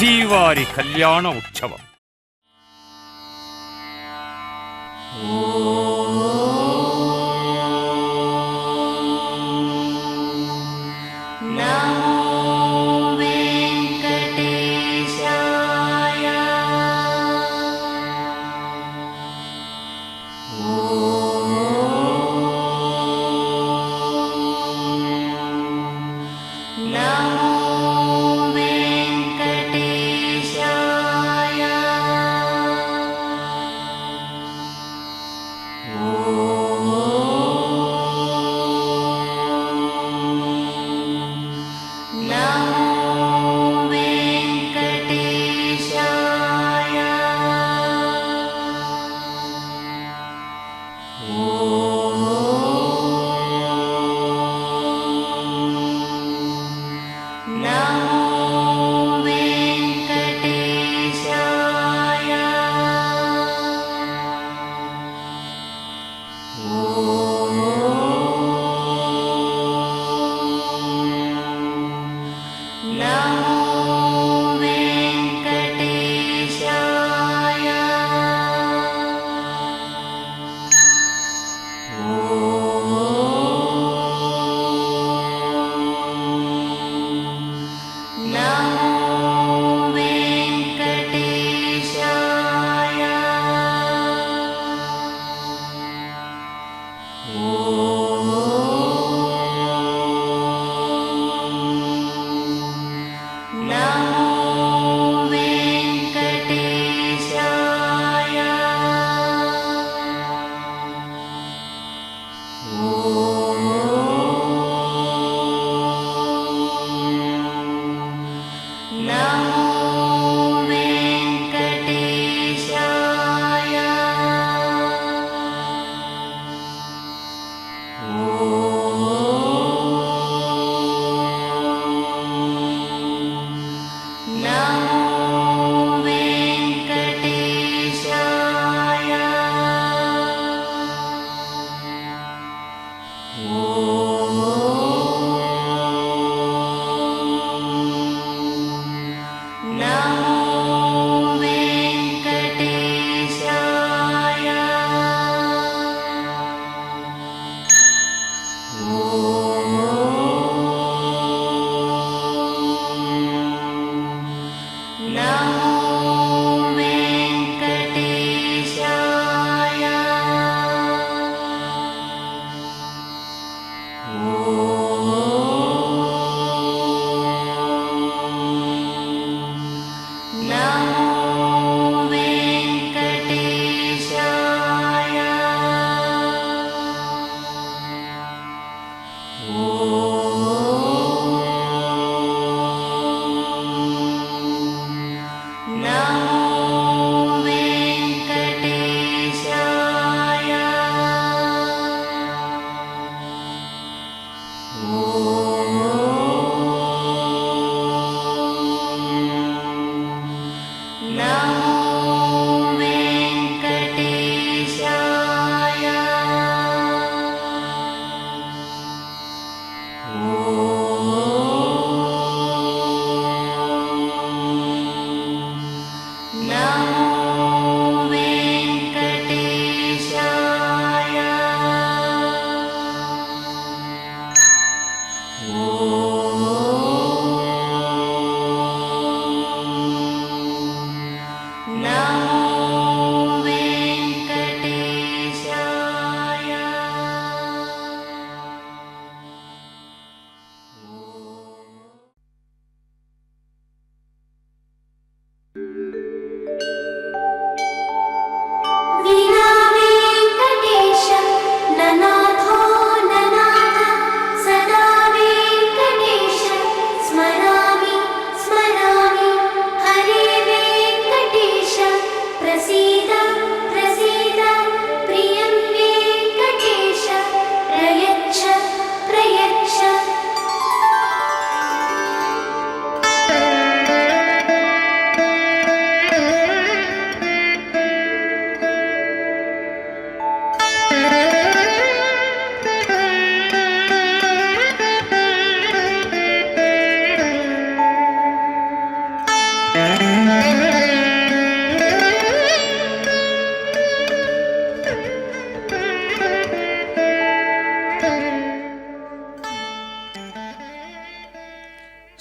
శ్రీవారి కళ్యాణ ఉత్సవం.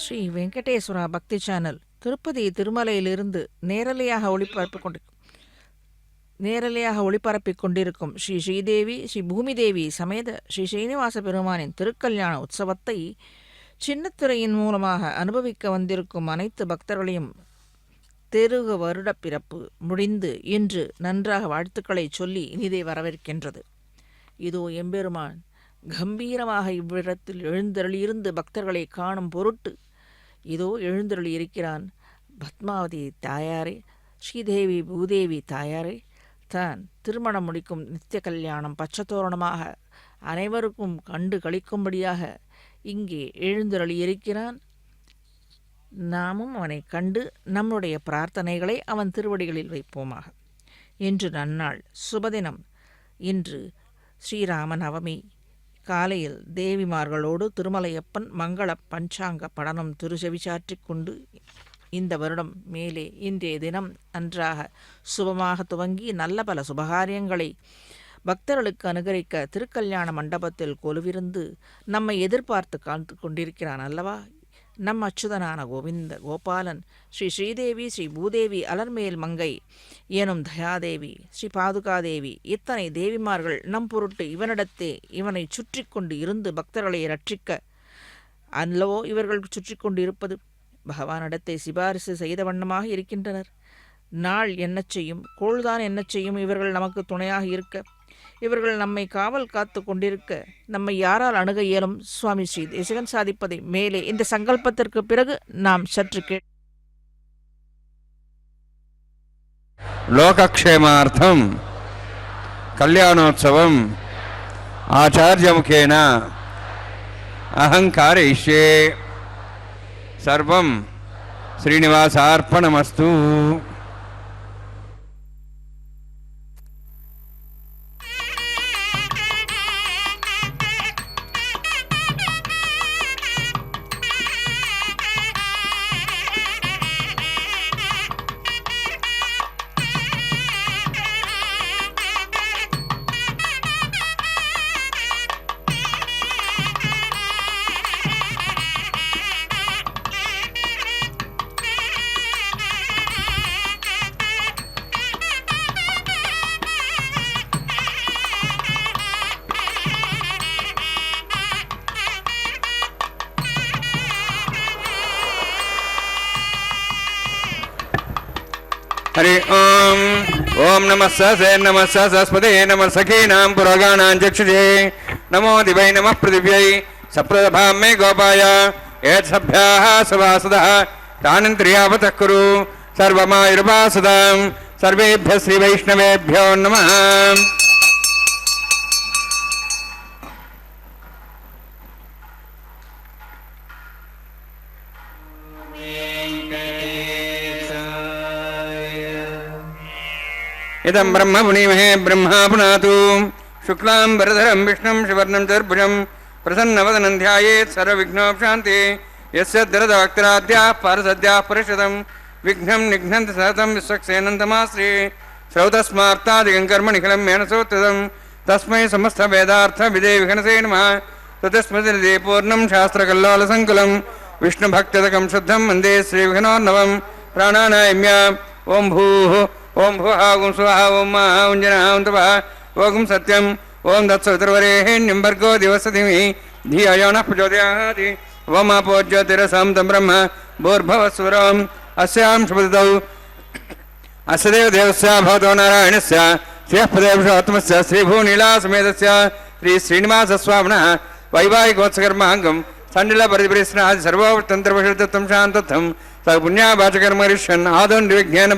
ஸ்ரீ வெங்கடேஸ்வரா பக்தி சேனல் திருப்பதி திருமலையிலிருந்து நேரலையாக ஒளிபரப்பிக் கொண்டிருக்கும் ஸ்ரீ ஸ்ரீதேவி ஸ்ரீ பூமிதேவி சமேத ஸ்ரீ ஸ்ரீனிவாச பெருமானின் திருக்கல்யாண உற்சவத்தை சின்னத்திரையின் மூலமாக அனுபவிக்க வந்திருக்கும் அனைத்து பக்தர்களையும் தெருக வருட பிறப்பு முடிந்து இன்று நன்றாக வாழ்த்துக்களை சொல்லி இனிதை வரவேற்கின்றது. இதோ எம்பெருமான் கம்பீரமாக இவ்விடத்தில் எழுந்தருளியிருந்து பக்தர்களை காணும் பொருட்டு இதோ எழுந்தருளி இருக்கிறான். பத்மாவதி தாயாரே, ஸ்ரீதேவி பூதேவி தாயாரே, தான் திருமணம் முடிக்கும் நித்திய கல்யாணம் பச்சத்தோரணமாக அனைவருக்கும் கண்டு களிக்கும்படியாக இங்கே எழுந்தருளி இருக்கிறான். நாமும் அவனை கண்டு நம்முடைய பிரார்த்தனைகளை அவன் திருவடிகளில் வைப்போமாக. இன்று நன்னாள் சுபதினம். இன்று ஸ்ரீராம நவமி. காலையில் தேவிமார்களோடு திருமலையப்பன் மங்கள பஞ்சாங்க படனம் திருச்செவிச்சாற்றிக் கொண்டு இந்த வருடம் மேலே இன்றைய தினம் நன்றாக சுபமாக துவங்கி நல்ல பல சுபகாரியங்களை பக்தர்களுக்கு அனுகரிக்க திருக்கல்யாண மண்டபத்தில் கொலுவிருந்து நம்மை எதிர்பார்த்து காத்து கொண்டிருக்கிறான் அல்லவா நம் அச்சுதனான கோபாலன். ஸ்ரீ ஸ்ரீதேவி ஸ்ரீ பூதேவி அலர்மேல் மங்கை எனும் தயாதேவி ஸ்ரீ பாதுகாதேவி இத்தனை தேவிமார்கள் நம் பொருட்டு இவனிடத்தே இவனை சுற்றி கொண்டு இருந்து பக்தர்களை ரட்சிக்க அல்லவோ இவர்கள் சுற்றி கொண்டு இருப்பது. பகவானிடத்தை சிபாரிசு செய்த வண்ணமாக இருக்கின்றனர். நாள் என்ன செய்யும், கோள்தான் என்ன செய்யும், இவர்கள் நமக்கு துணையாக இருக்க, இவர்கள் நம்மை காவல் காத்து கொண்டிருக்க நம்மை யாரால் அணுக இயலும்? சுவாமி ஸ்ரீ தேசிகன் சாதிப்பதை மேலே இந்த சங்கல்பத்திற்கு பிறகு நாம் சற்று லோகக்ஷேமார்த்தம் கல்யாணோத்சவம் ஆச்சார்யமுகேன அஹங்காரயிஷ்யே சர்வம் ஸ்ரீனிவாசார்ப்பணமஸ்து. हरि ओम ओम नमः सहसे नमः सहस्पते नमः सखीनां पुरागाणां चक्षुषे नमो दिवै नमः पृथिव्यै सप्रदभां मे गोपाय एतसभ्याः सभासदः तानिन्द्रियावतः कुरु सर्वमायुर्वासदां सर्वेभ्यः श्रीवैष्णवेभ्यो नमः. इदं ब्रह्म पुनीमहे ब्रह्मा पुनातु शुक्लां वरधरं विष्णुं शिवर्णं चतुर्भुजं प्रसन्नवदनं ध्यायेत् सर्वविघ्नोपशान्ति यस्य दरदवक्त्राद्याः पारसद्याः परिषदं विघ्नं निघ्नन्ति सततं विश्वक्सेनन्तमाश्रे श्रौतस्मार्तादिकं कर्म निखिलं मेनसोत्तदं तस्मै समस्तवेदार्थविदे विघ्नसे नमः. ततस्मृतिर्दे पूर्णं शास्त्रकल्लोलसङ्कुलं विष्णुभक्तदकं शुद्धं वन्दे श्रीविघ्नोर्नवं प्राणानायम्य ओं भूः ओं भुवः ओं स्वः ओं महः ओं जनः ओं तपः ओं सत्यं ओं तत्सवितुर्वरेण्यं भर्गो दिवस्य धीमहि धियो यो नः प्रचोदयात्. ओं आपो ज्योतिरसं तं ब्रह्म भूर्भुवस्वरम् अस्यां शुभतिथौ अस्य देवदेवस्य भवतो नारायणस्य श्रीयःपदेवशोत्तमस्य श्रीभूनीलासमेतस्य श्रीश्रीनिवासस्वामिनः वैवाहिकोत्सकर्माङ्गं सण्डिलपरिपरिस्नादि सर्वोपतन्त्रवशुद्धत्वं शान्तत्वं सपुण्यावाचकर्मरिष्यन् आदौ निर्विघ्नेन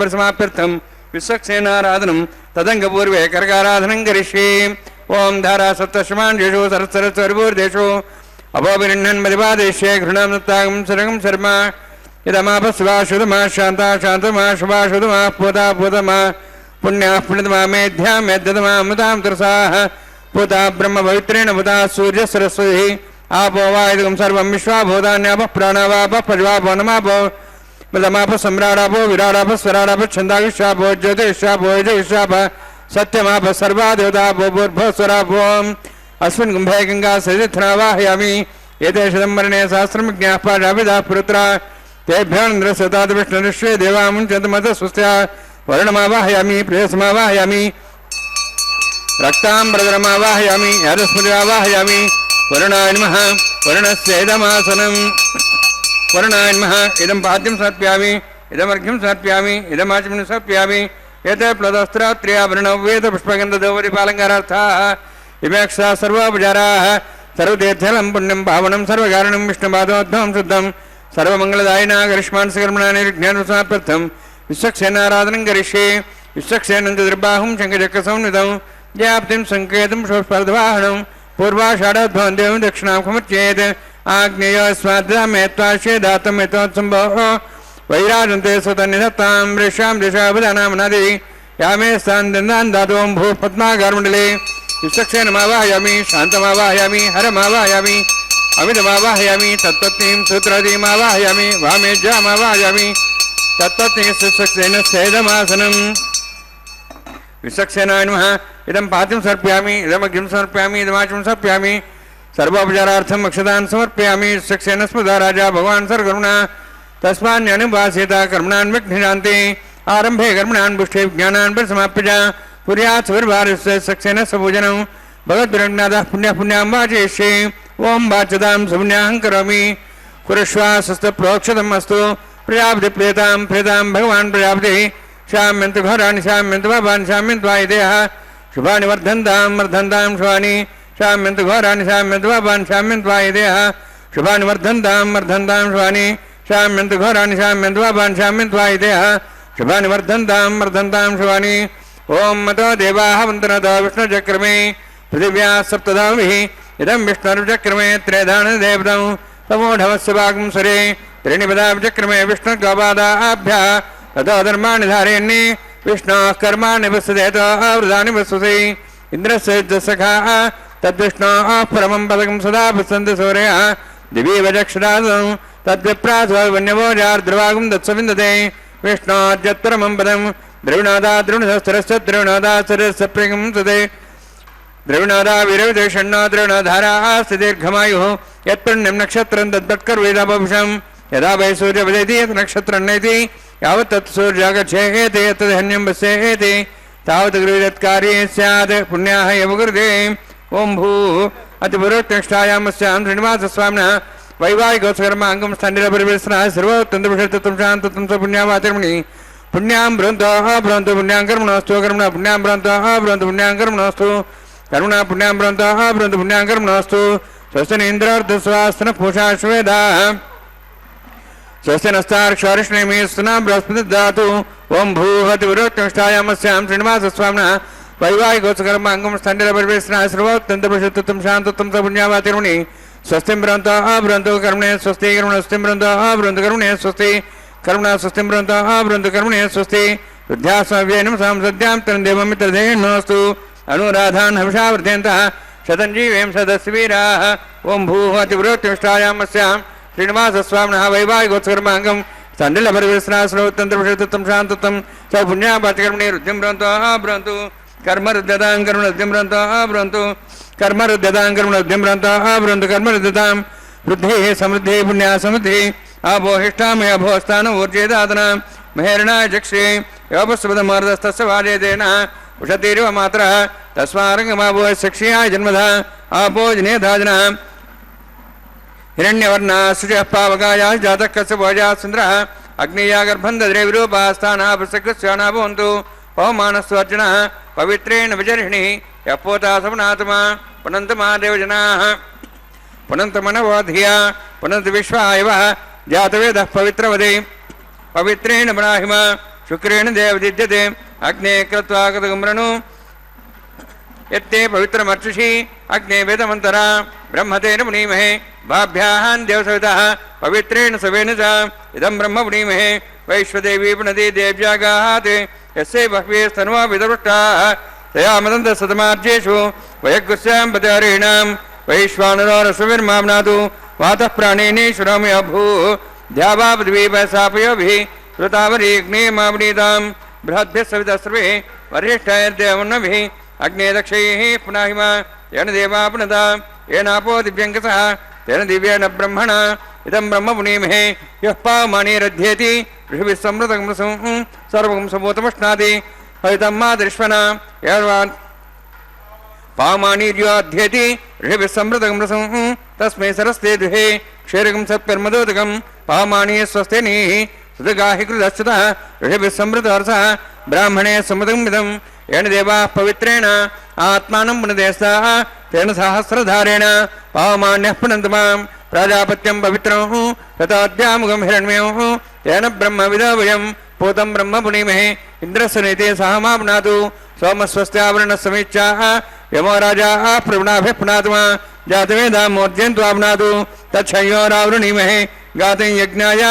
विश्वक्सेनाराधनं तदङ्गपूर्वे कर्काराधनं करिष्ये. ओं धारा सप्तशमाण्डेषु सरस्वरस्वरिभूर्देषु अपोभिरिण्हन् मदिपादेश्ये घृणां नत्तागं सरगं शर्मा इदमापस्वा शुधमा शान्ता शान्तमा शुभा शुधमा पूता पूतमा पुण्याः पुण्यतमा मेध्या मेध्यतमा अमृतां तरसाः पूता ब्रह्म पवित्रेण मुदा सूर्य सरस्वती आपो वायुगं सर्वं विश्वाभूतान्यापः प्राणावापः पज्वापो नमापो मदमापः सम्राडापो विराडापः स्वराडापः छन्दागिष्यापो ज्योतिष्यापो यजुष्यापः सत्यमापः सर्वा देवतापो भूर्भुवः स्वरापो अस्मिन् कुम्भे गङ्गा सरिथनावाहयामि एते शतम्बरणे सहस्रमिज्ञाः पाशाभिधाः पुरुत्रा तेभ्योन्द्रस्यतात् विष्णुरिष्वे देवामुञ्चन्तमतस्वस्त्या वर्णमावाहयामि प्रेयसमावाहयामि रक्ताम्बरधरमावाहयामि यादस्मृतिमावाहयामि वरुणाय नमः वरुणस्य इदमासनम् वरुणाय नमः इदं पाद्यं समर्पयामि इदमर्घ्यं समर्पयामि इदमाचमनं समर्पयामि एते प्लदस्त्रात्र्याभरणवेदपुष्पगन्धदौपरिपालङ्कारार्थाः इमेक्षा सर्वोपचाराः सर्वतीर्थलं पुण्यं पावनं सर्वकारणं विष्णुपादोद्भवं शुद्धं सर्वमङ्गलदायिना करिष्मान् सकर्मणानि विज्ञानसमाप्त्यर्थं विश्वक्सेनाराधनं करिष्ये विश्वक्सेनं चतुर्बाहुं शङ्खचक्रसंयुतं व्याप्तिं सङ्केतं शोष्पर्धवाहनं पूर्वाषाढोद्भवं देवं दक्षिणां खमुच्येत् आग्नेय स्वाध्यामेत्वाश्ये दातं यतोत्सम्भोः वैराजन्ते स्वतन्निधत्तां वृषां दिशाभिधानामनादि यामे स्थान् दातों भूपद्मागारमण्डले विश्वक्सेनमावाहयामि शान्तमावाहयामि हरमावाहयामि अमितमावाहयामि तत्त्वत्नीं सूत्रादीमावाहयामि वामेज्यामावाहयामि तत्त्वत्नी विश्वक्सेनस्येदमासनम् विश्वक्सेनाय नमः इदं पाद्यं समर्पयामि इदमग्निं समर्पयामि इदमाचमनं समर्पयामि सर्वोपचारार्थम् अक्षतान् समर्पयामि विश्वक्सेनस्मृता राजा भगवान् सर्वकरुणा तस्मान्यनुभासेत कर्मणान् विघ्निशान्ति आरम्भे कर्मणान् पुष्टे विज्ञानान् परिसमाप्य च कुर्यात् सुविर्भारस्य विश्वक्सेनस्य पूजनं भगवद्विरङ्गनाथः पुण्यः पुण्यां वाचयिष्ये ओं वाच्यतां सुपुण्याहं करोमि कुरुष्वा स्वस्तप्रोक्षतम् अस्तु प्रजापति प्रेतां प्रेतां भगवान् प्रजापतिः शाम्यन्तु घोराणि शाम्यन्तु पापानि शाम्यन्तु वायुदेः शुभानि वर्धन्तां वर्धन्तां शुभानि शाम्यन्तु घोराणि शाम्यन्तु पापानि शाम्यन्तु वायुदेः शुभानि वर्धन्तां वर्धन्तां शुभानि शाम्यन्तु घोराणि शाम्यन्तु पापानि शाम्यन्तु वायुदेः शुभानि वर्धन्तां वर्धन्तां शुभानि ओं मतो देवाः वन्दनतो विष्णुचक्रमे पृथिव्याः सप्तधाभिः इदं विष्णुर्चक्रमे त्रेधानदेवतं तमोढवस्य वागुंसरे त्रीणिपदाचक्रमे विष्णुर्गोपादाभ्यः ततो धर्माणि धारयन्नि विष्णोः कर्माणि वसुदेतो आवृतानि वसुसि इन्द्रस्य युद्धसखाः तद्विष्णोः परमं पदकं सदा पश्यन्ति सूर्यः दिवीवचक्षुरादं तद्विप्रासो वन्यवोजार्द्रवागुं दत्सविन्दते विष्णोर्यत्परमं पदं द्रविणोदा द्रविणसहस्रस्य द्रविणोदा सरस्य प्रियं सदे द्रविणोदा वीरविदे षण्णो द्रविणोधाराः दीर्घमायुः यत्पुण्यं नक्षत्रं तद्वत्कर्वेदापविषं यदा वै सूर्यवदेति यत् नक्षत्रं नेति यावत् तत् सूर्यागच्छेति यत्तदहन्यं वस्येति तावत् गृहीतत्कार्ये स्यात् पुण्याः एव कृते ओं भूः अतिपूर्वोत्कृष्टायामस्यां श्रीनिवासस्वामिनः वैवाहिकोत्सकर्माङ्गं स्थण्डिलपरिवेशनः सर्वोत्तन्तपुरुषत्वं शान्तत्वं स पुण्यावातिर्मणि पुण्यां भ्रवन्तः भ्रवन्तु पुण्यां कर्मणोऽस्तु करुणा पुण्यां भ्रवन्तः भ्रवन्तु पुण्यां कर्मणोऽस्तु करुणा पुण्यां भ्रवन्तः भ्रवन्तु पुण्यां कर्मणोऽस्तु स्वस्तिनीन्द्रार्धस्वास्तनः पूषा श्वेदाः स्वस्ति नस्तार्क्षारिष्णेमि स्तुना बृहस्पति दातु ओं भूः अतिपूर्वोत्कृष्टायामस्यां श्रीनिवासस्वामिनः वैवाहिकोत्सकर्माङ्गं स्थण्डिलपरिवेशनः सर्वोत्तन्तपुरुषत्वं शान्तत्वं स पुण्यावातिर्मणि स्वस्तिं भ्रवन्तः भ्रवन्तु कर्मणे स्वस्ति कर्मणस्तिं भ्रवन्तः भ्रवन्तु कर्मणे स्वस्ति कर्मणा स्वस्तिं भ्रवन्तः भ्रवन्तु कर्मणे स्वस्ति वृद्ध्यास्मव्येनं सांसद्यां तन्देवमित्रदेहेनोऽस्तु अनुराधान् हविषा वर्धयन्तः शतञ्जीवें सदस्य वीराः ओं भूः अतिपूर्वोत्कृष्टायामस्यां श्रीनिवासस्वामिनः वैवाहिकोत्सकर्माङ्गं स्थण्डिलपरिवेशनः सर्वोत्तन्तपुरुषत्वं शान्तत्वं स पुण्यावातिकर्मणे रुद्धिं भ्रवन्तः भ्रवन्तु कर्मरुद्यतां कर्मणुद्धिं भ्रवन्तः भ्रवन्तु कर्मरुद्यतां कर्मणुद्धिं भ्रवन्तः भ्रवन्तु कर्मरुद्यतां वृद्धिः समृद्धिः पुण्या समृद्धिः आभोहिष्ठामय अभोस्थान ऊर्जेदादना महेरणाय चक्षे योपस्वदमार्दस्तस्य वाजेदेन उषतीरिव मात्रः तस्मारङ्गमाभो सक्षियाय जन्मधा आपोजनेधाजनः हिरण्यवर्णः सुजः पावकायाः जातः कस्य भोजाः सुन्दरः अग्निया गर्भं दद्रे विरूपास्थानः प्रसकृत्स्याना भवन्तु पवमानस्वर्जनः पवित्रेण विजर्हिणिः यः पोता सपनात्मा पुनन्तमादेवजनाः पुनन्तमनवधिया पुनन्त विश्वायवः जातवेदः पवित्रवदे पवित्रेण ब्राह्म शुक्रेण देवदिद्यते अग्ने कृत्वा कृतगुम्रणु यत्ते पवित्रमर्चुषि अग्ने वेदमन्तरा ब्रह्मतेन पुनीमहे भाभ्याहान् देवसवितः पवित्रेण सवेन च इदं ब्रह्म पुनीमहे वैश्वदेवी पुनति देव्यागाहात् यस्य बह्वे स्तन्वा विदवृष्टाः तया मदन्तसतमार्जेषु वयगुस्यां पतिहरीणां वैश्वानरोरसविर्माम्नातु वातः प्राणेनीश्वरमि अभूः द्यावापद्वीपसापयोभिः कृतावरीग्नेमावनीतां बृहद्भिः सवितस्रभिः वरिष्ठैर्देवन्नभिः अग्ने दक्षैः पुनाहिमा येन देवा पुनता येनापो दिव्यङ्कसः तेन दिव्येन ब्रह्मणा इदं ब्रह्म पुनीमहे यः पावमानीरध्येति ऋषिभिः समृतं सर्वं समूतमश्नाति हरितं मादृश्वना यर्वान् पावमानीर्योऽध्येति ऋषिभिः समृतं तस्मै सरस्ते दुहे क्षीरकं सत्पर्मदोदकं पावमानी स्वस्तेनीः सुदगाहि कृतश्चतः ऋषिभिः समृतहर्षः ब्राह्मणे समृतं विदं येन देवाः पवित्रेण आत्मानं पुनदेस्ताः तेन सहस्रधारेण पावमान्यः पुनन्ति मां प्राजापत्यं पवित्रं तथाद्यामुखं हिरण्मयं तेन ब्रह्मविदवयं पूतं ब्रह्म पुनीमहे इन्द्रस्य नीते सह मा पुनातु सोमस्वस्त्यावरणः समीक्षाः यमो राजाः प्रवणाभिः पुनातु मा जातवेदां मोर्जयन्त्वा पुनातु तच्छयोरावृणीमहे गातिं यज्ञाय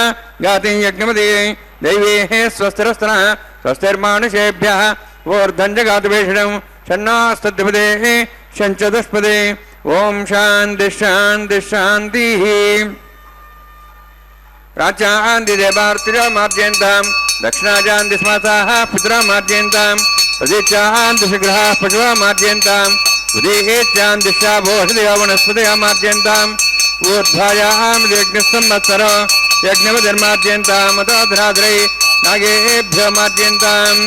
गातिं यज्ञमदीये दैवेः स्वस्तिरस्तनः स्वस्तिर्मानुषेभ्यः वोर्धञ्जगातुभेषणं षण्णास्तद्विपदेः शञ्चतुष्पदे ओम शांति शांति शांति। प्राचान्ति देवार्तिरामाद्यन्तां दक्षिणाजान्ति स्माताः पितरामाद्यन्तां प्रदीचान्ति शिग्रहाः पशुरामाद्यन्तां उदीहेच्चान्तिश्चाभोषधयो वनस्पतयामाद्यन्ताम् ऊर्ध्वायां यज्ञसंवत्सरो यज्ञवधर्माद्यन्ताम् अतोधराधरै नागेभ्यो माद्यन्ताम्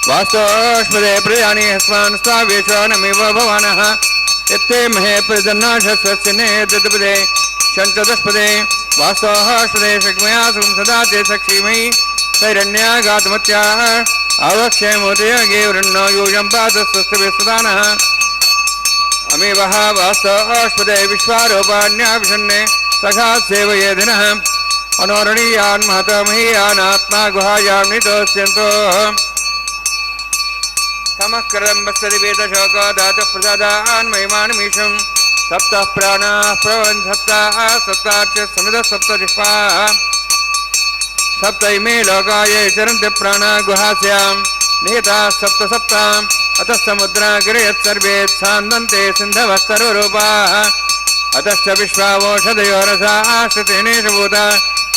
वास्तोष्पदे प्रजानि हस्वान् स्वावेशो नमिव भवानः यत्ते महे प्रजन्नाशस्वस्य नेतृपदे शञ्चतुष्पदे वास्तोष्पदे शक्मया सुं सदा ते सक्षीमयि तैरण्यागातमत्याः आवक्षयमोदयगे वृन्नो यूयं पादस्वस्तभिस्वदानः अमीवः वास्तोष्पदे विश्वारोपाण्याभिषण्णे सखा सेवयेधिनः अनोरणीयान् महतमहीयानात्मा गुहायां नितोऽस्यन्तो तमःकरम्बस्तदिवेदशोको धातुः प्रसादान् महिमानमीशं सप्तः प्राणाः प्रवन् सप्ताः सप्ताच्च समितः सप्तजिह्वाः सप्त इमे लोकाय चरन्ति प्राणाः गुहास्यां निहिताः सप्त सप्ताम् अतः समुद्रागिरयत् सर्वे छान्दन्ते सिन्धवः सर्वरूपाः अतश्च विश्वावोषधयो रसाः श्रुतेनेशभूता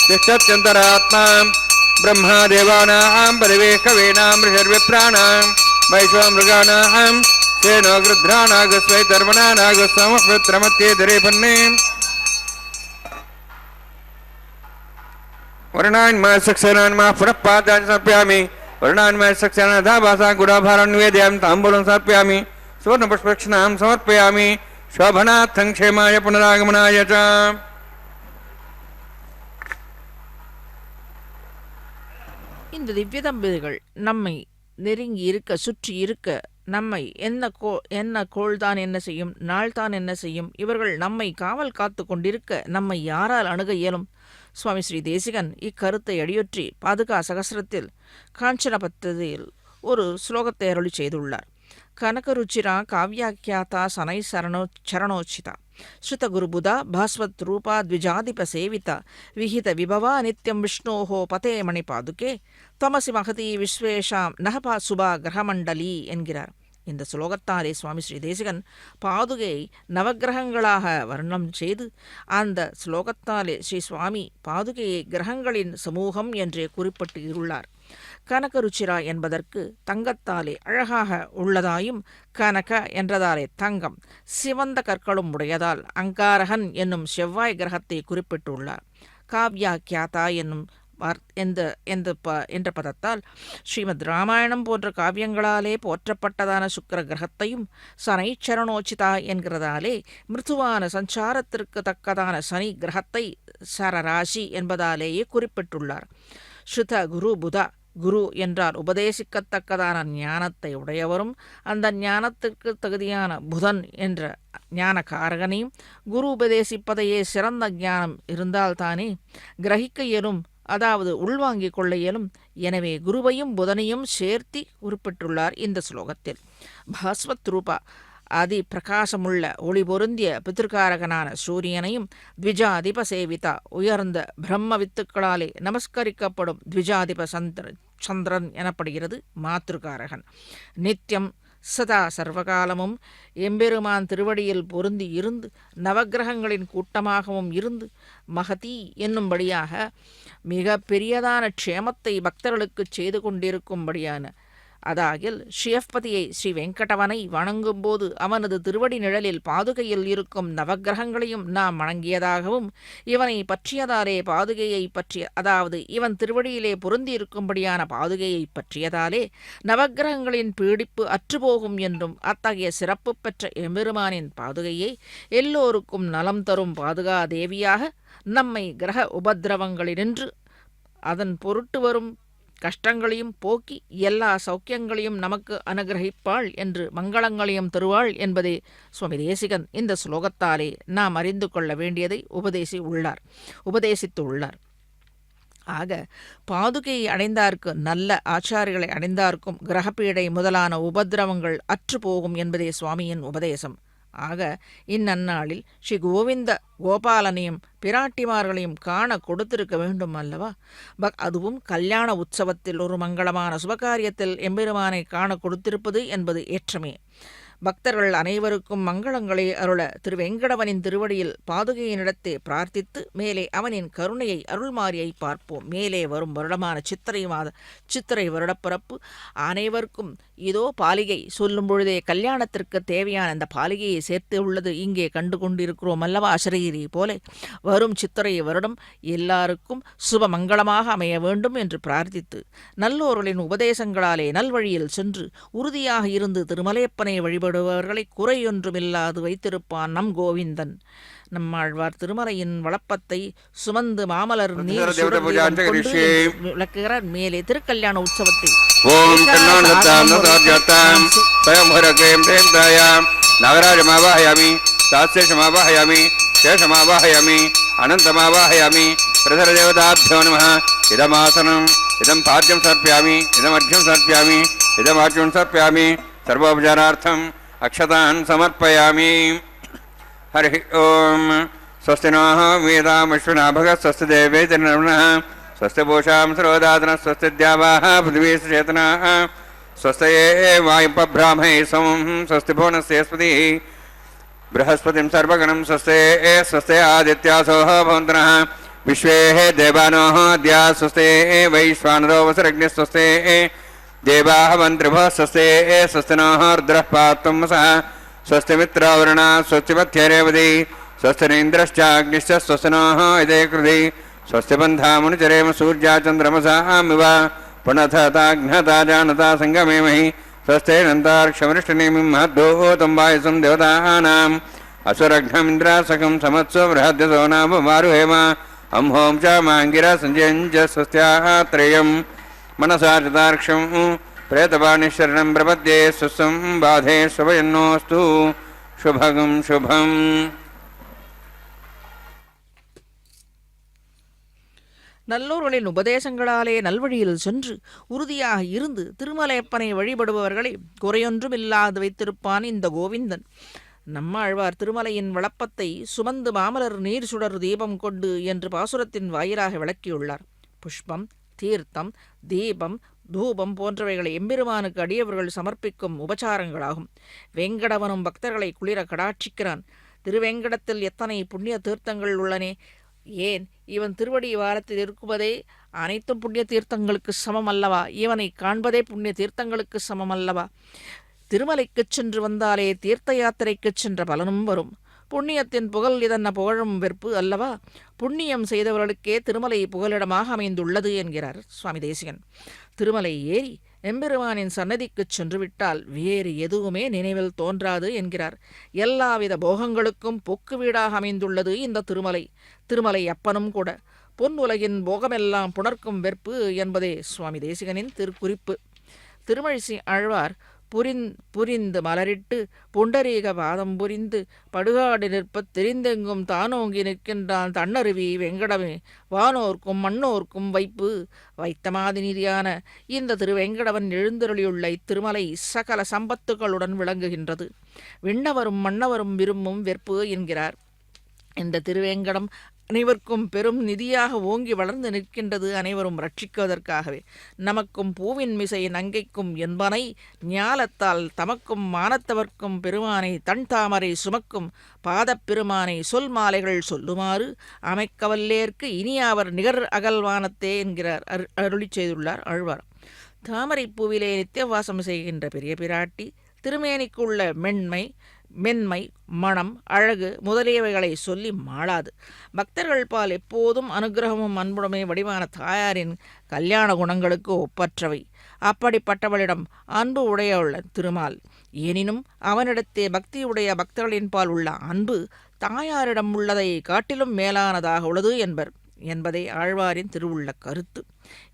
तिष्ठत्यन्तरात्मा ब्रह्मा देवानां परिवेः कवीनां ऋषिर्विप्राणां वैश्व मृगाणां तेनो गृध्रानागस्वैतर्वणानागस्वमपित्रमत्येतरे वर्णान्मासक्षरान्मा पुनः पादान् समर्पयामि वर्णान्मासक्षरान्धाभासा गुडाभारं निवेदयामि ताम्बूलं समर्पयामि सुवर्णपुष्पक्षणां समर्पयामि शोभनार्थं क्षेमाय पुनरागमनाय च இந்த திவ்ய தம்பதிகள் நம்மை நெருங்கி இருக்க சுற்றி இருக்க நம்மை என்ன கோள்தான் என்ன செய்யும், நாள்தான் என்ன செய்யும், இவர்கள் நம்மை காவல் காத்து கொண்டிருக்க நம்மை யாரால் அணுக இயலும்? சுவாமி ஸ்ரீ தேசிகன் இக்கருத்தை அடியொற்றி பாதுகா சகஸ்ரத்தில் காஞ்சனபத்ததில் ஒரு ஸ்லோகத்தை அருளி செய்துள்ளார். கனகருச்சிரா காவ்யாக்கியாத்தா சனை சரணோச்சிதா ஸ்ருதகுருபுதா பாஸ்வத் ரூபா த்விஜாதிப சேவிதா விஹித விபவா நித்யம் விஷ்ணோஹோ பதே மணிபாதுகே தமசி மகதி விஸ்வேஷாம் நகபா சுபா கிரகமண்டலி என்கிறார். இந்த ஸ்லோகத்தாலே சுவாமி ஸ்ரீ தேசிகன் பாதுகையை நவகிரகங்களாக வர்ணம் செய்து அந்த ஸ்லோகத்தாலே ஸ்ரீ சுவாமி பாதுகையை கிரகங்களின் சமூகம் என்றே குறிப்பிட்டுள்ளார். கனகருச்சிரா என்பதற்கு தங்கத்தாலே அழகாக உள்ளதாயும் கனக என்றதாலே தங்கம் சிவந்த கற்களும் உடையதால் அங்காரகன் என்னும் செவ்வாய் கிரகத்தை குறிப்பிட்டுள்ளார். காவ்யாக்கியாதா என்னும் என்ற பதத்தால் ஸ்ரீமத் ராமாயணம் போன்ற காவியங்களாலே போற்றப்பட்டதான சுக்கிர கிரகத்தையும் சனைச்சரணோச்சிதா என்கிறதாலே மிருதுவான சஞ்சாரத்திற்கு தக்கதான சனி கிரகத்தை சரராசி என்பதாலேயே குறிப்பிட்டுள்ளார். ஸ்ருத குரு புதா, குரு என்றால் உபதேசிக்கத்தக்கதான ஞானத்தை உடையவரும் அந்த ஞானத்திற்கு தகுதியான புதன் என்ற ஞானகாரகனையும் குரு உபதேசிப்பதையே சிறந்த ஞானம் இருந்தால்தானே கிரகிக்க இயலும், அதாவது உள்வாங்கிக் கொள்ள இயலும். எனவே குருவையும் புதனையும் சேர்த்தி குறிப்பிட்டுள்ளார் இந்த ஸ்லோகத்தில். பாஸ்வத் ரூபா அதி பிரகாசமுள்ள ஒளி பொருந்திய பித்திருக்காரகனான சூரியனையும் த்விஜாதிப சேவிதா உயர்ந்த பிரம்ம வித்துக்களாலே நமஸ்கரிக்கப்படும் த்விஜாதிப சந்திரன் எனப்படுகிறது மாத்ருகாரகன். நித்தியம் சதா சர்வகாலமும் எம்பெருமான் திருவடியில் பொருந்தி இருந்து நவக்கிரகங்களின் கூட்டமாகவும் இருந்து மகதி என்னும்படியாக மிக பெரியதான க்ஷேமத்தை பக்தர்களுக்கு செய்து கொண்டிருக்கும்படியான அதாகில் ஸ்ரீயப்பதியை ஸ்ரீ வெங்கடவனை வணங்கும்போது அவனது திருவடி நிழலில் பாதுகையில் இருக்கும் நவக்கிரகங்களையும் நாம் வணங்கியதாகவும் இவனை பற்றியதாலே பாதுகையை பற்றிய அதாவது இவன் திருவடியிலே பொருந்தியிருக்கும்படியான பாதுகையை பற்றியதாலே நவக்கிரகங்களின் பீடிப்பு அற்றுப்போகும் என்றும் அத்தகைய சிறப்பு பெற்ற எம்பெருமானின் பாதுகையை எல்லோருக்கும் நலம் தரும் பாதுகா தேவியாக நம்மை கிரக உபதிரவங்களினின்று அதன் பொருட்டு வரும் கஷ்டங்களையும் போக்கி எல்லா சௌக்கியங்களையும் நமக்கு அனுகிரகிப்பாள் என்று மங்களங்களையும் தருவாள் என்பதே சுவாமி தேசிகன் இந்த ஸ்லோகத்தாலே நாம் அறிந்து கொள்ள வேண்டியதை உபதேசித்து உள்ளார். ஆக பாதுகையை அடைந்தார்க்கு நல்ல ஆச்சாரிகளை அடைந்தார்க்கும் கிரகப்பீடை முதலான உபதிரவங்கள் அற்று போகும் என்பதே சுவாமியின் உபதேசம். ஆக இந்நன்னாளில் ஸ்ரீ கோவிந்த கோபாலனையும் பிராட்டிமார்களையும் காண கொடுத்திருக்க வேண்டும் அல்லவா? அதுவும் கல்யாண உற்சவத்தில் ஒரு மங்களமான சுபகாரியத்தில் எம்பெருமானை காண கொடுத்திருப்பது என்பது ஏற்றமே. பக்தர்கள் அனைவருக்கும் மங்களங்களை அருள திருவெங்கடவனின் திருவடியில் பாதுகையினிடத்தே பிரார்த்தித்து மேலே அவனின் கருணையை அருள்மாரியை பார்ப்போம். மேலே வரும் வருடமான சித்திரை வருடப்பிறப்பு அனைவருக்கும் இதோ பாலிகை சொல்லும் பொழுதே கல்யாணத்திற்கு தேவையான அந்த பாலிகையை சேர்த்து உள்ளது இங்கே கண்டு கொண்டிருக்கிறோம் அல்லவா? அசரீரி போல வரும் சித்திரை வருடம் எல்லாருக்கும் சுப மங்களமாக அமைய வேண்டும் என்று பிரார்த்தித்து நல்லோர்களின் உபதேசங்களாலே நல்வழியில் சென்று உறுதியாக இருந்து திருமலையப்பனை வழிபடுபவர்களை குறையொன்றுமில்லாது வைத்திருப்பான் நம் கோவிந்தன். நம்மாழ்வார் திருமலையின் வளப்பத்தை சுமந்து மாமலர் நீர் விளக்குகிறார். மேலே திருக்கல்யாண உற்சவத்தை நகராஜமாவாஹயாமி சாஸ்திரமாவாஹயாமி சேஷமாவாஹயாமி அனந்தமாவாஹயாமி பிரதரதேவதாभ्यो நமः. இதமாசனம் இதம் பாத்யம் சர்ப்பயாமி இதமர்घ्यं சர்ப்பயாமி இதமார்घ्यं சர்ப்பயாமி सर्वोपचारार्थम अक्षतान् समर्पयामि. हरि ओम. स्वस्ति नः वेदामश्विना भगः स्वस्ति देवेतिर्नः स्वस्ति पूषां सरोदातनः स्वस्ति द्यावाः पृथिवी चेतनाः स्वस्ति वायुपब्राह्मणे समं स्वस्ति भुवनस्यस्पति बृहस्पतिं सर्वगणं स्वस्ति आदित्यासो भवन्तः विश्वे देवानः द्या स्वस्ति वैश्वानरो वसुरग्निः स्वस्ति देवाः वन्त्रिभः स्वस्ति स्वस्ति नः रुद्रः पात्वंसः स्वस्ति मित्रावरुणा स्वस्ति मध्यरेवती स्वस्ति इन्द्रश्चाग्निश्च स्वस्ति नः इदे कृधि स्वस्ति बन्धामुनिचरेम सूर्या चन्द्रमसामिव पुनथताघ्नता जानता सङ्गमेमहि स्वस्ति नन्तार्क्षमरिष्टनेमिं महद्भूतं वायुसं देवतानाम् असुरघ्नमिन्द्रासकं समत्सु बृहद्यसो नाम मारुहेम अंहों च माङ्गिरा सञ्जयञ्च स्वस्त्यात्रेयम् मनसा चतार्क्षं प्रेतपाणिशरणं प्रपद्ये स्वस्तं बाधे स्वयन्नोऽस्तु शुभगं शुभम्. நல்லோர்களின் உபதேசங்களாலே நல்வழியில் சென்று உறுதியாக இருந்து திருமலையப்பனை வழிபடுபவர்களை குறையொன்றுமில்லாது வைத்திருப்பான் இந்த கோவிந்தன். நம்மாழ்வார் திருமலையின் வளப்பத்தை சுமந்து மாமலர் நீர் சுடர் தீபம் கொண்டு என்று பாசுரத்தின் வாயிலாக விளக்கியுள்ளார். புஷ்பம், தீர்த்தம், தீபம், தூபம் போன்றவைகளை எம்பெருமானுக்கு அடியவர்கள் சமர்ப்பிக்கும் உபச்சாரங்களாகும். வெங்கடவனும் பக்தர்களை குளிர கடாட்சிக்கிறான். திருவேங்கடத்தில் எத்தனை புண்ணிய தீர்த்தங்கள் உள்ளனே! ஏன் இவன் திருவடி வாரத்தில் இருக்குவதே அனைத்தும் புண்ணிய தீர்த்தங்களுக்கு சமம் அல்லவா? இவனை காண்பதே புண்ணிய தீர்த்தங்களுக்கு சமம் அல்லவா? திருமலைக்குச் சென்று வந்தாலே தீர்த்த யாத்திரைக்குச் சென்ற பலனும் வரும். புண்ணியத்தின் புகழ் இதென்ன புகழும் வெறுப்பு அல்லவா? புண்ணியம் செய்தவர்களுக்கே திருமலை புகலிடமாக அமைந்துள்ளது என்கிறார் சுவாமி தேசிகன். திருமலை ஏறி எம்பெருமானின் சன்னதிக்குச் சென்று விட்டால் வேறு எதுவுமே நினைவில் தோன்றாது என்கிறார். எல்லாவித போகங்களுக்கும் பொக்கு வீடாக அமைந்துள்ளது இந்த திருமலை. திருமலை அப்பனும் கூட. பொன் உலகின் போகமெல்லாம் புணர்க்கும் வெறுப்பு என்பதே சுவாமி தேசிகனின் திருக்குறிப்பு. திருமழிசை ஆழ்வார் புரிந்து மலரிட்டு புண்டரீக பாதம் புரிந்து படுகாடு நிற்பத் தெரிந்தெங்கும் தானோங்கி நிற்கின்றான் தன்னருவி வெங்கடமே வானோர்க்கும் மண்ணோர்க்கும் வைப்பு வைத்த மாதிரியான இந்த திருவெங்கடவன் எழுந்தருளியுள்ள இத்திருமலை சகல சம்பத்துகளுடன் விளங்குகின்றது. விண்ணவரும் மன்னவரும் விரும்பும் வெற்பு என்கிறார். இந்த திருவேங்கடம் அனைவருக்கும் பெரும் நிதியாக ஓங்கி வளர்ந்து நிற்கின்றது. அனைவரும் ரட்சிக்குவதற்காகவே. நமக்கும் பூவின் மிசை நங்கைக்கும் என்பனை ஞாலத்தால் தமக்கும் மானத்தவர்க்கும் பெருமானை தன் தாமரை சுமக்கும் பாதப்பெருமானை சொல் மாலைகள் சொல்லுமாறு அமைக்கவல்லேற்கு இனி அவர் நிகர் அகல்வானத்தே என்கிறார் அருளி செய்துள்ளார் ஆழ்வார். தாமரைப்பூவிலே நித்தியவாசம் செய்கின்ற பெரிய பிராட்டி திருமேனிக்குள்ள மென்மை, மனம், அழகு முதலியவைகளை சொல்லி மாளாது. பக்தர்கள் பால் எப்போதும் அனுகிரகமும் அன்புடமே வடிவான தாயாரின் கல்யாண குணங்களுக்கு ஒப்பற்றவை. அப்படிப்பட்டவளிடம் அன்பு உடையவுள்ள திருமால். எனினும் அவனிடத்தே பக்தியுடைய பக்தர்களின் பால் உள்ள அன்பு தாயாரிடம் உள்ளதை காட்டிலும் மேலானதாக உள்ளது என்பதே ஆழ்வாரின் திருவுள்ள கருத்து.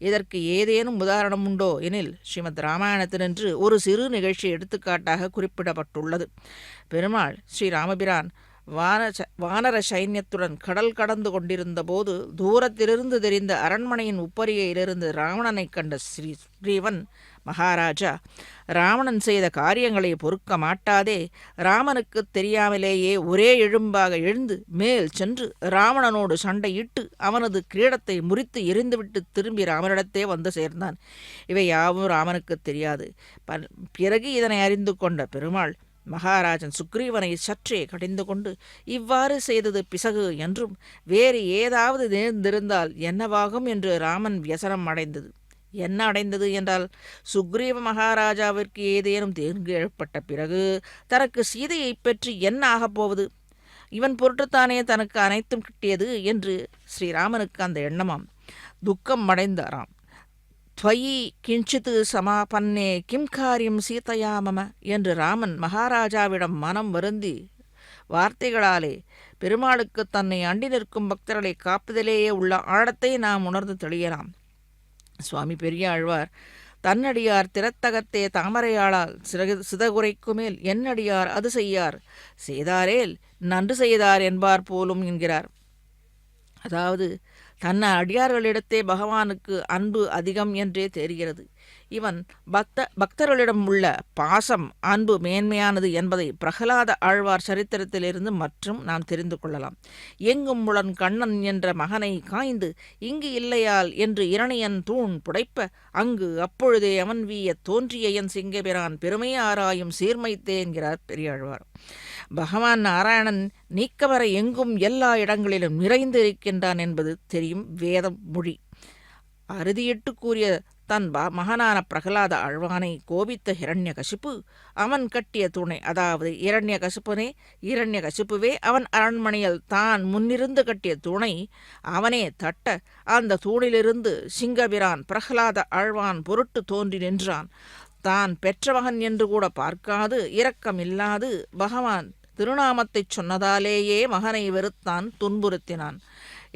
இதற்கு ஏதேனும் உதாரணம் உண்டோ எனில் ஸ்ரீமத் ராமாயணத்தினின்று ஒரு சிறு நிகழ்ச்சி எடுத்துக்காட்டாக குறிப்பிடப்பட்டுள்ளது. பெருமாள் ஸ்ரீராமபிரான் வானர சைன்யத்துடன் கடல் கடந்து கொண்டிருந்த போது தூரத்திலிருந்து தெரிந்த அரண்மனையின் உப்பரிகையிலிருந்து ராவணனை கண்ட ஸ்ரீவன் மகாராஜா ராவணன் செய்த காரியங்களை பொறுக்க மாட்டாதே ராமனுக்கு தெரியாமலேயே ஒரே எழும்பாக எழுந்து மேல் சென்று ராவணனோடு சண்டையிட்டு அவனது கிரீடத்தை முறித்து எரிந்துவிட்டு திரும்பி ராமனிடத்தே வந்து சேர்ந்தான். இவை யாவும் ராமனுக்கு தெரியாது. பிறகு இதனை அறிந்து கொண்ட பெருமாள் மகாராஜன் சுக்ரீவனை சற்றே கடிந்து கொண்டு இவ்வாறு செய்தது பிசகு என்றும் வேறு ஏதாவது நேர்ந்திருந்தால் என்னவாகும் என்று ராமன் வியசனம் அடைந்தது. என்ன அடைந்தது என்றால் சுக்ரீவ மகாராஜாவிற்கு ஏதேனும் தீங்கு ஏற்பட்ட பிறகு தனக்கு சீதையை பற்றி என்ன ஆகப்போவது, இவன் பொருட்டுத்தானே தனக்கு அனைத்தும் கிட்டியது என்று ஸ்ரீராமனுக்கு அந்த எண்ணமாம். துக்கம் அடைந்தாராம். துவயி கிஞ்சித் சமாபன்னே கிம் காரியம் சீதையா மம என்று ராமன் மகாராஜாவிடம் மனம் வருந்தி வார்த்தைகளாலே பெருமாளுக்கு தன்னை அண்டி நிற்கும் பக்தர்களை காப்பதிலேயே உள்ள ஆழத்தை நாம் உணர்ந்து தெளியலாம். சுவாமி பெரியாழ்வார் தன்னடியார் திறத்தகத்தே தாமரையாளால் சிதகுரைக்கு மேல் என்னடியார் அது செய்யார் செய்தாரேல் நன்று செய்தார் என்பார் போலும் என்கிறார். அதாவது தன்னை அடியார்களிடத்தே பகவானுக்கு அன்பு அதிகம் என்றே தெரிகிறது. இவன் பக்தர்களிடம் உள்ள பாசம் அன்பு மேன்மையானது என்பதை பிரகலாத ஆழ்வார் சரித்திரத்திலிருந்து மற்றும் நாம் தெரிந்து கொள்ளலாம். எங்கும் முளன் கண்ணன் என்ற மகனை காய்ந்து இங்கு இல்லையால் என்று இரணியன் தூண் புடைப்ப அங்கு அப்பொழுதே அவன் வீய தோன்றிய என் சிங்கபிரான் பெருமை ஆராயும் சீர்மைத்தே என்கிறார் பெரியாழ்வார். பகவான் நாராயணன் நீக்கவர எங்கும் எல்லா இடங்களிலும் நிறைந்து இருக்கின்றான் என்பது தெரியும் வேதம் மொழி. அறுதியிட்டு கூறிய தன் மகனான பிரகலாத ஆழ்வானை கோபித்த ஹிரண்யகசிப்பு அவன் கட்டிய தூணை, அதாவது இரண்யகசிப்புவே அவன் அரண்மனையில் தான் முன்னிருந்து கட்டிய தூணை அவனே தட்ட அந்த தூணிலிருந்து சிங்கபிரான் பிரகலாத ஆழ்வான் பொருட்டு தோன்றி நின்றான். தான் பெற்ற மகன் என்று கூட பார்க்காது இரக்கமில்லாது பகவான் திருநாமத்தைச் சொன்னதாலேயே மகனை வெறுத்தான், துன்புறுத்தினான்.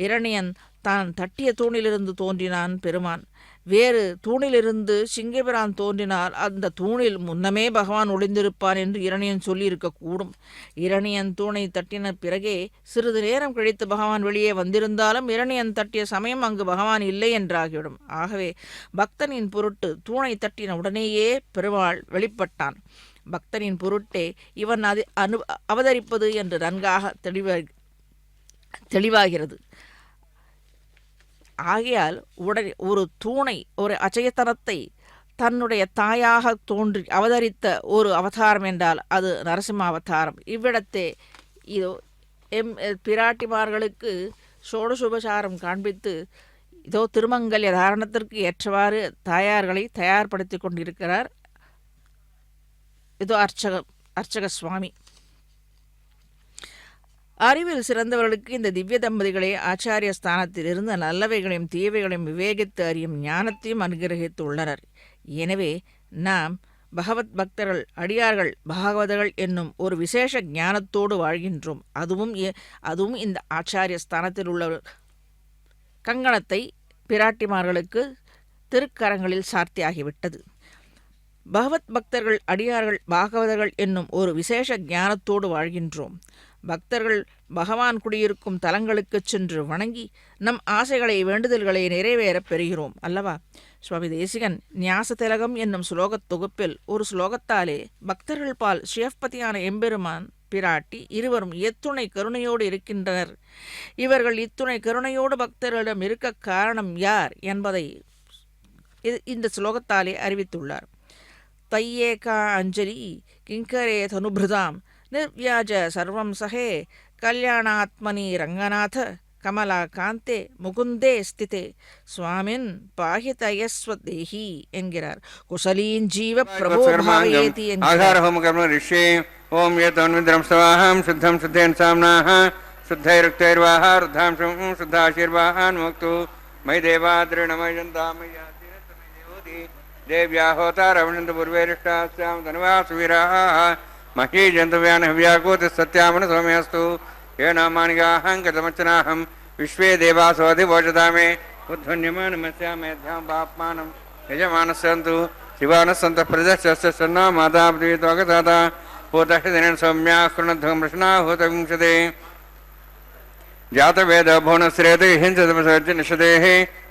இரணியன் தான் தட்டிய தூணிலிருந்து தோன்றினான் பெருமான். வேறு தூணிலிருந்து சிங்கபிரான் தோன்றினால் அந்த தூணில் முன்னமே பகவான் ஒளிந்திருப்பான் என்று இரணியன் சொல்லியிருக்கக்கூடும். இரணியன் தூணை தட்டின பிறகே சிறிது நேரம் கழித்து பகவான் வெளியே வந்திருந்தாலும் இரணியன் தட்டிய சமயம் அங்கு பகவான் இல்லை என்றாகிவிடும். ஆகவே பக்தனின் பொருட்டு தூணை தட்டின உடனேயே பெருமாள் வெளிப்பட்டான். பக்தனின் பொருட்டே இவன் அவதரிப்பது என்று நன்காக தெளிவாகிறது. ஆகையால் உடனே ஒரு தூணை, ஒரு அச்சயத்தனத்தை தன்னுடைய தாயாக தோன்றி அவதரித்த ஒரு அவதாரம் என்றால் அது நரசிம்ம அவதாரம். இவ்விடத்தே இதோ பிராட்டிமார்களுக்கு ஷோடசுபசாரம் காண்பித்து இதோ திருமங்கல்ய தாரணத்திற்கு ஏற்றவாறு தாயார்களை தயார்படுத்தி கொண்டிருக்கிறார் இதோ அர்ச்சக சுவாமி. அறிவில் சிறந்தவர்களுக்கு இந்த திவ்ய தம்பதிகளே ஆச்சாரிய ஸ்தானத்தில் இருந்து நல்லவைகளையும் தீவைகளையும் விவேகித்து அறியும் ஞானத்தையும் அனுகிரகித்து உள்ளனர். எனவே நாம் பகவத் பக்தர்கள், அடியார்கள், பாகவதர்கள் என்னும் ஒரு விசேஷ ஞானத்தோடு வாழ்கின்றோம். அதுவும் இந்த ஆச்சாரிய ஸ்தானத்தில் உள்ள கங்கணத்தை பிராட்டிமார்களுக்கு திருக்கரங்களில் சார்த்தியாகிவிட்டது. பகவத் பக்தர்கள், அடியார்கள், பாகவதர்கள் என்னும் ஒரு விசேஷ ஞானத்தோடு வாழ்கின்றோம். பக்தர்கள் பகவான் குடியிருக்கும் தலங்களுக்கு சென்று வணங்கி நம் ஆசைகளை, வேண்டுதல்களை நிறைவேறப் பெறுகிறோம் அல்லவா? சுவாமி தேசிகன் ஞாசதிலகம் என்னும் ஸ்லோகத் தொகுப்பில் ஒரு ஸ்லோகத்தாலே பக்தர்கள் பால் ஸ்ரீயப்பதியான எம்பெருமான் பிராட்டி இருவரும் எத்துணை கருணையோடு இருக்கின்றனர், இவர்கள் இத்துணை கருணையோடு பக்தர்களிடம் இருக்க காரணம் யார் என்பதை இந்த ஸ்லோகத்தாலே அறிவித்துள்ளார். தையேகா அஞ்சலி கிங்கரே தனுபிருதாம் நிர்வியாஜ சர்வம் சகே கல்யாணாத்மனி ரங்கநாத கமலா காந்தே முகுந்தே ஸ்திதே சுவாமின் பாஹிதயஸ்வதேஹி என்கிறார். குசலீன் ஜீவ பிரபோ பாவயேதி என்கிறார். ஆகாரஹோம கர்ம ரிஷே ஓம் ஏதன்விந்திரம் ஸ்தவாஹம் சுத்தம் சுத்தேன் சாம்னாஹ शुद्धैरुक्तैर्वाह रुद्धांशं शुद्धाशीर्वाहान् मुक्तु मयि देवाद्रिणमयन्तामय्याति देव्या होतारवणन्तु पूर्वैरिष्टास्यां धनुवासुवीराः मही जन्तव्यानहव्याकूति सत्यामन सौम्यस्तु ये नामानिगाहं कृतमच्चनाहं विश्वे देवासोऽधिवोचता मे उद्धन्यमानमस्यामेध्यां पाप्मानं यजमानस्सन्तु शिवानस्सन्तः प्रदश्यस्य सन्ना माता प्रीतोगताता पूतः सौम्याः कृणध्वं प्रश्नाहूतविंशते जातवेद भुवनश्रेति हिंसतमसर्जनिषदेः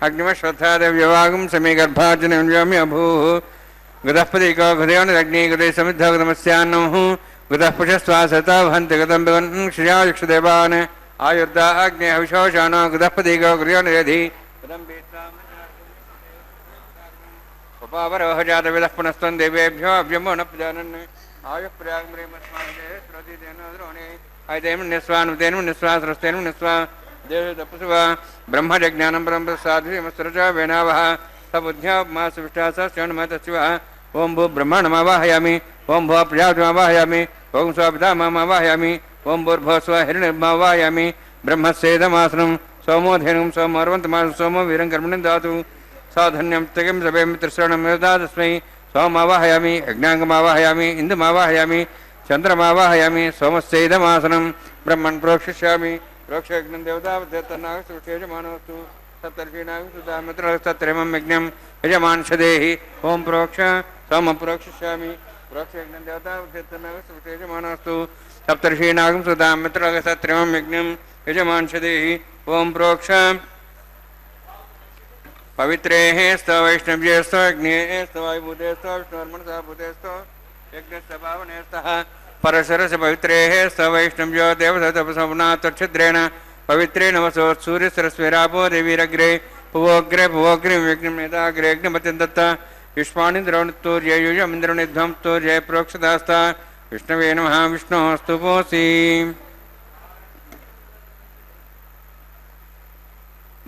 अग्निमश्वत्थादेव्यवागं समे गर्भार्जनव्योमि अभूः गतःपदिको गदयोनिरग्नि गते समिद्धगतमस्यान्नः गतः पुषस्वासता वहन्ति गतं पिबन् क्षयायुक्षदेवान् आयुर्दा अग्ने हविषोषानो गतःपदिको गदयोनिरधि गतं उपावरोह जातवेदः पुनस्त्वं देवेभ्यो अभ्यमो न प्रजानन् आयुः प्रयागम्रेमस्माभिः श्रोतितेन द्रोणे आयतेन निस्वानुतेन निस्वा सरस्तेन निस्वा देवतपसुव ब्रह्मज्ञानं ब्रह्मप्रसादिमस्रज वेनावः सबुद्ध्यामासविष्टासश्चण्मतस्व ओं भू ब्रह्माण्डमावाहयामि ओं भो प्रजापतिमावाहयामि ओं स्वपितामहमावाहयामि ओं भूर्भुवः स्वः हिरण्यमावाहयामि ब्रह्मस्येदमासनं सोमोधेनुं सोमर्वन्तमासं सोमो वीरं कर्मणि दातु साधन्यं त्यगं सभे मित्रश्रवणं तस्मै सोमावाहयामि यज्ञाङ्गमावाहयामि इन्दुमावाहयामि चंद्रमावाहयामि सोमस्यैदमासनं ब्रह्मन् प्रोक्षिष्यामि प्रोक्षयज्ञं देवतावद्यतनागसुषेजमानोऽस्तु सप्तर्षीणागसुतामित्रस्तत्रेमं यज्ञं यजमानशदेहि ओं प्रोक्ष सोम प्रोक्षिष्यामि प्रोक्षयज्ञं देवतावद्यतनागसुषेजमानोऽस्तु सप्तर्षीणागसुतामित्रस्तत्रेमं यज्ञं यजमानशदेहि ओं प्रोक्ष पवित्रेः स्तव वैष्णव्येस्तव अग्नेः स्तव वायुभूतेस्तव विष्णुर्मनसा भूतेस्तव यज्ञस्य पावनेस्तः परशरस्य पवित्रेः स्तव वैष्णव्यो देवतपसवना तच्छिद्रेण पवित्रेण वसो सूर्यसरस्वेरापो देवीरग्रे पुवोग्रे पुवोग्रे यज्ञं नेताग्रे यज्ञपतिं दत्त युष्मानिन्द्रोणित्तूर्ययुजमिन्द्रनिध्वं तूर्य प्रोक्षदास्ता विष्णवे नमः विष्णोऽस्तु पोसि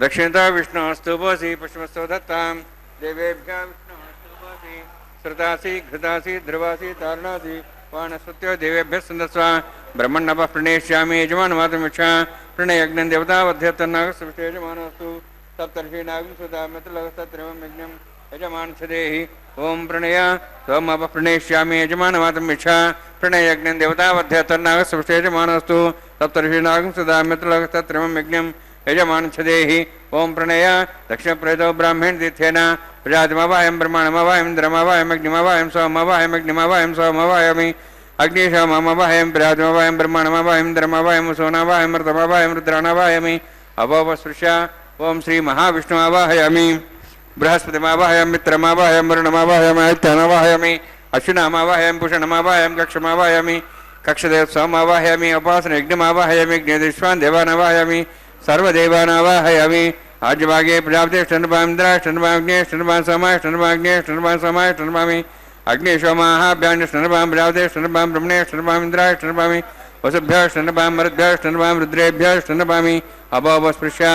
दक्षिणतः विष्णोऽस्तु पोसि पश्चिमस्तु दत्तां देवेभ्यः विष्णोऽस्तु पोसि श्रुतासि घृतासि ध्रुवासि तारणासि वानस्पत्यो देवेभ्यः सन्दस्व ब्रह्मण्णपः प्रणेष्यामि यजमानमातुमिच्छा प्रणयज्ञं देवतावध्यतनागसुविशेषमानोऽस्तु सप्तर्षीणागं सुतामित्रलगस्तत्रेवं यज्ञं यजमानच्छदेहि ओं प्रणय त्वमपः प्रणेष्यामि यजमानमातुमिच्छा प्रणयज्ञं देवतावध्यतनागसुविशेषमानोऽस्तु सप्तर्षीणागं सुतामित्रलगस्तत्रेवं यज्ञं यजमानच्छदेहि ओं प्रणय दक्षिणप्रेतो ब्राह्मण तीर्थेन प्रजातिमवायं ब्रह्माणमवायं इन्द्रमवायं अग्निमवायं सोममवायं अग्निमवायं सोममवायमि अग्निशोममवायं प्रजातिमवायं ब्रह्माणमवायं इन्द्रमवायं सोनमवायं मृतमवायं रुद्राणवायमि अवोपस्पृश्य ओं श्री महाविष्णुमवाहयामि बृहस्पतिमवाहयं मित्रमवाहयं वरुणमवाहयं आदित्यमवाहयामि अश्विनामवाहयं पुषणमवाहयं कक्षमवाहयामि कक्षदेव सोममवाहयामि उपासनयज्ञमवाहयामि यज्ञदेश्वान् देवानवाहयामि सर्वदेवानावाहयामि आज्यभागे प्रजापतिष्ठन्पामिन्द्राष्टन्पाग्नेष्टन्पां समाष्टन्पाग्नेष्टन्पां समाष्टन्पामि अग्निशोमाहाभ्याण्यष्टन्पां प्रजापतिष्ठन्पां ब्रह्मणेष्टन्पामिन्द्राष्टन्पामि वसुभ्यष्टन्पां मरुद्भ्यष्टन्पां रुद्रेभ्यष्टन्पामि अभोपस्पृश्य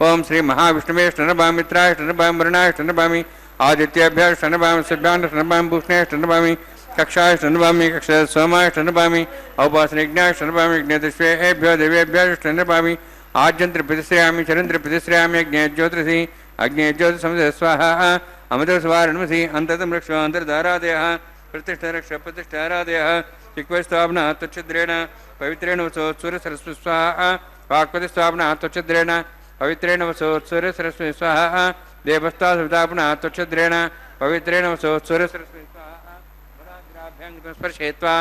ओं श्री महाविष्णुवेष्टन्पां मित्राष्टन्पां वरुणाष्टन्पामि आदित्यभ्यष्टन्पां सिद्धाण्डष्टन्पां भूष्णेष्टन्पामि कक्षाष्टन्पामि कक्ष सोमाष्टन्पामि औपासनयज्ञाष्टन्पामि यज्ञदिष्वेभ्यो देवेभ्यष्टन्पामि आज्यंत्रिप्रतिश्रयामि चरंत्रिप्रतिश्रयामि अग्नेज्योतिषि अग्नेज्योतिषं स्वाहा अमृतस्वारणमसि अन्ततं रक्ष अन्तर्धारादयः प्रतिष्ठरक्ष प्रतिष्ठारादयः चिक्वस्तापना तुच्छिद्रेण पवित्रेण वसो सूर्यसरस्वती स्वाहा वाक्पतिस्तापना तुच्छिद्रेण पवित्रेण वसो सूर्यसरस्वती स्वाहा देवस्तापना तुच्छिद्रेण पवित्रेण वसो सूर्यसरस्वती स्वाहा वराग्राभ्यां स्पर्शयित्वा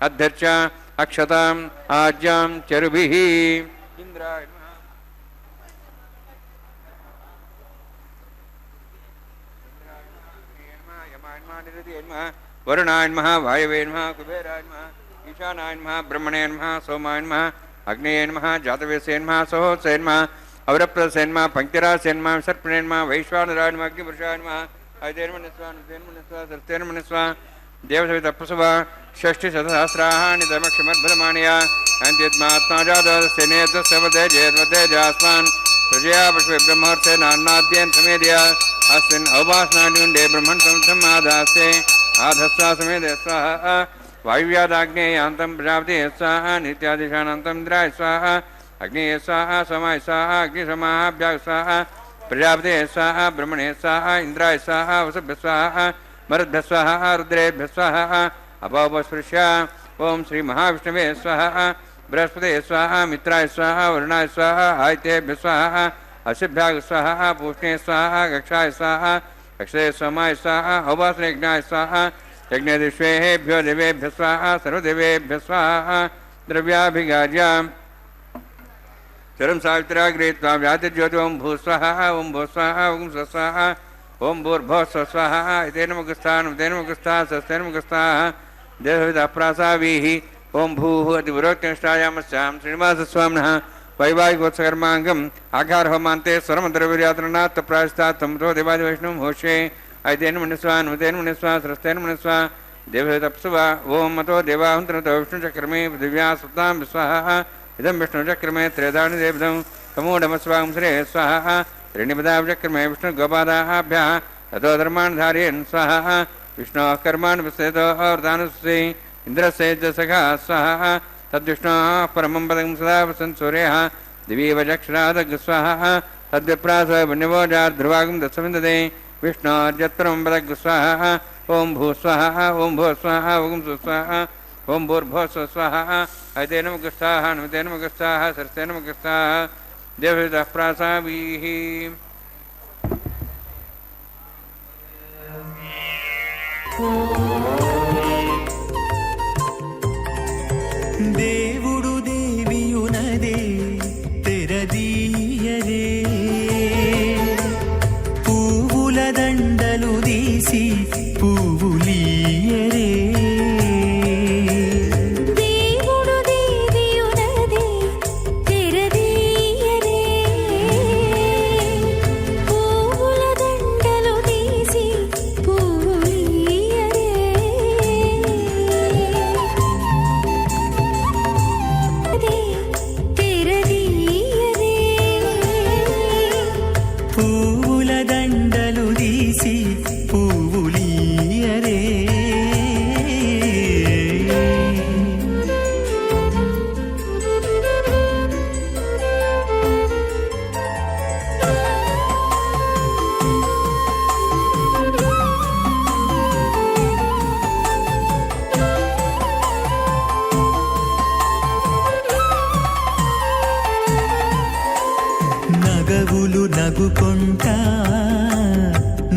अध्यर्च अक्षताम् आज्यां चरुभिः इंद्राय वरुणाय नमः वायवे नमः कुबेराय नमः ईशानाय नमः ब्रह्मणे नमः सोमाय नमः अग्नेय नमः जातवेदसे नमः सहोदसे नमः अवरप्रदसे नमः पंक्तिरासे नमः सर्पणे नमः वैश्वानराय नमः अग्निपुरुषाय नमः अयतेन मनस्वा नुतेन मनस्वा सरतेन मनस्वा देवसवितः प्रसवा षष्टिशतसहस्राणि तमक्षमद्भुतमानया अन्त्यद्मात्मा जातस्य नेतस्य वदेजेद्वदेजास्मान् प्रजया पुष्पे ब्रह्मोर्थे नान्नाद्येन समेदय अस्मिन् अवभासनानिकुण्डे ब्रह्मन् समुद्धम् आदास्ते आधस्वा समेदे स्वाहा वायुव्यादाग्नेयान्तं प्रजापते स्वाहा नित्यादिशानान्तं इन्द्राय स्वाहा अग्नेय स्वाहा समाय स्वाहा अग्निसमाभ्याग स्वाहा प्रजापते स्वाहा ब्रह्मणे स्वाहा इंद्राय स्वाहा वसुभ्य स्वाहा मरुद्भ्य स्वाहा रुद्रेभ्य स्वाहा अपापस्पृश्य ओं श्री महाविष्णवे स्वाहा बृहस्पते स्वाहा मित्राय स्वाहा वरुणाय स्वाहा आदित्येभ्य स्वाहा अशिभ्याग स्वाहा पूष्णे स्वाहा कक्षाय स्वाहा कक्षे समाय स्वाहा अवभासनयज्ञाय स्वाहा यज्ञदिष्वेभ्यो देवेभ्य स्वाहा सर्वदेवेभ्य स्वाहा द्रव्याभिगार्य चरम सावित्राग्रेत्वा व्याधिज्योति ओं भूस्वाहा ओं भूस्वाहा ओं स्वस्वाहा ओं भूर्भुवः स्वस्वाहा इतेन मुखस्थान उतेन मुखस्थाः स्वस्तेन मुखस्थाः देवहिताप्रासावीः ओं भूः अतिपुरोक्तिष्ठायामस्यां श्रीनिवासस्वामिनः वैवाहिकोत्सकर्माङ्गम् आकारहोमान्ते स्वरमन्त्रवीर्यातरणात् प्रायस्तात् तमतो देवादिवैष्णवं होष्ये ऐतेन मुनिस्वा नुतेन मुनिस्वा स्रस्तेन मुनिस्वा देवहितप्सुवा ओं मतो देवाहुन्तरतो विष्णुचक्रमे पृथिव्या सुप्तां विस्वाहा इदं विष्णुचक्रमे त्रेधानि देवदं तमोडमस्वां श्रे स्वाहा त्रीणिपदाचक्रमे विष्णुगोपादाभ्यः ततो धर्मान् धारयन् स्वाहा विष्णोः कर्माणि विस्ततो वरदानुस्ते इन्द्रस्य सखा स्वाहा तद्विष्णोः परमं पदं सदा वसन् सूर्यः दिवीवचक्षरादग् स्वाहा तद्विप्रास पुण्यवोजार्ध्रुवागं दत्सविन्दते विष्णोर्यत्परमं पदग् स्वाहा ओं भूस्वाहा ओं भूस्वाहा ओं सुस्वाहा ओं भूर्भुवः स्वस्वाहा ऐतेन मुखस्थाः नुतेन मुखस्थाः सरस्तेन मुखस्थाः देवहितः प्रासावीः దేవుడు దేవియునదే తెరదీయరే పువ్వుల దండలు తీసి పువ్వులీయరే నగవులు నగుకొంటా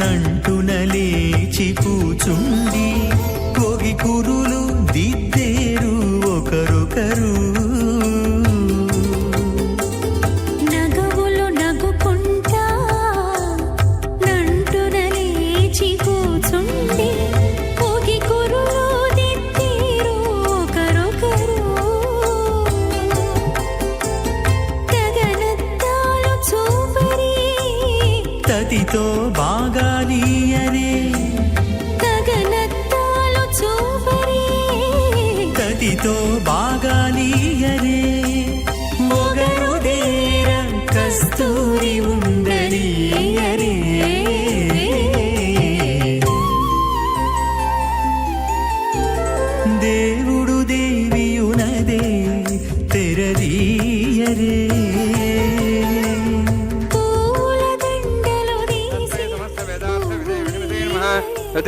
నంటున లేచి కూచుండి కోగి కురులు దిద్దేరు ఒకరొకరు నగవులు నగుకొంటా నంటున లేచి కూచుండి కోగి కురులు దిద్దేరు ఒకరొకరు తతితో బాగాలీయరే గగనత్తాలు చూపరే తతితో బాగాలీయరే మొగరుదేర కస్తూరి ఉండలీయరే దేవుడు దేవియునదే తెరదీయరే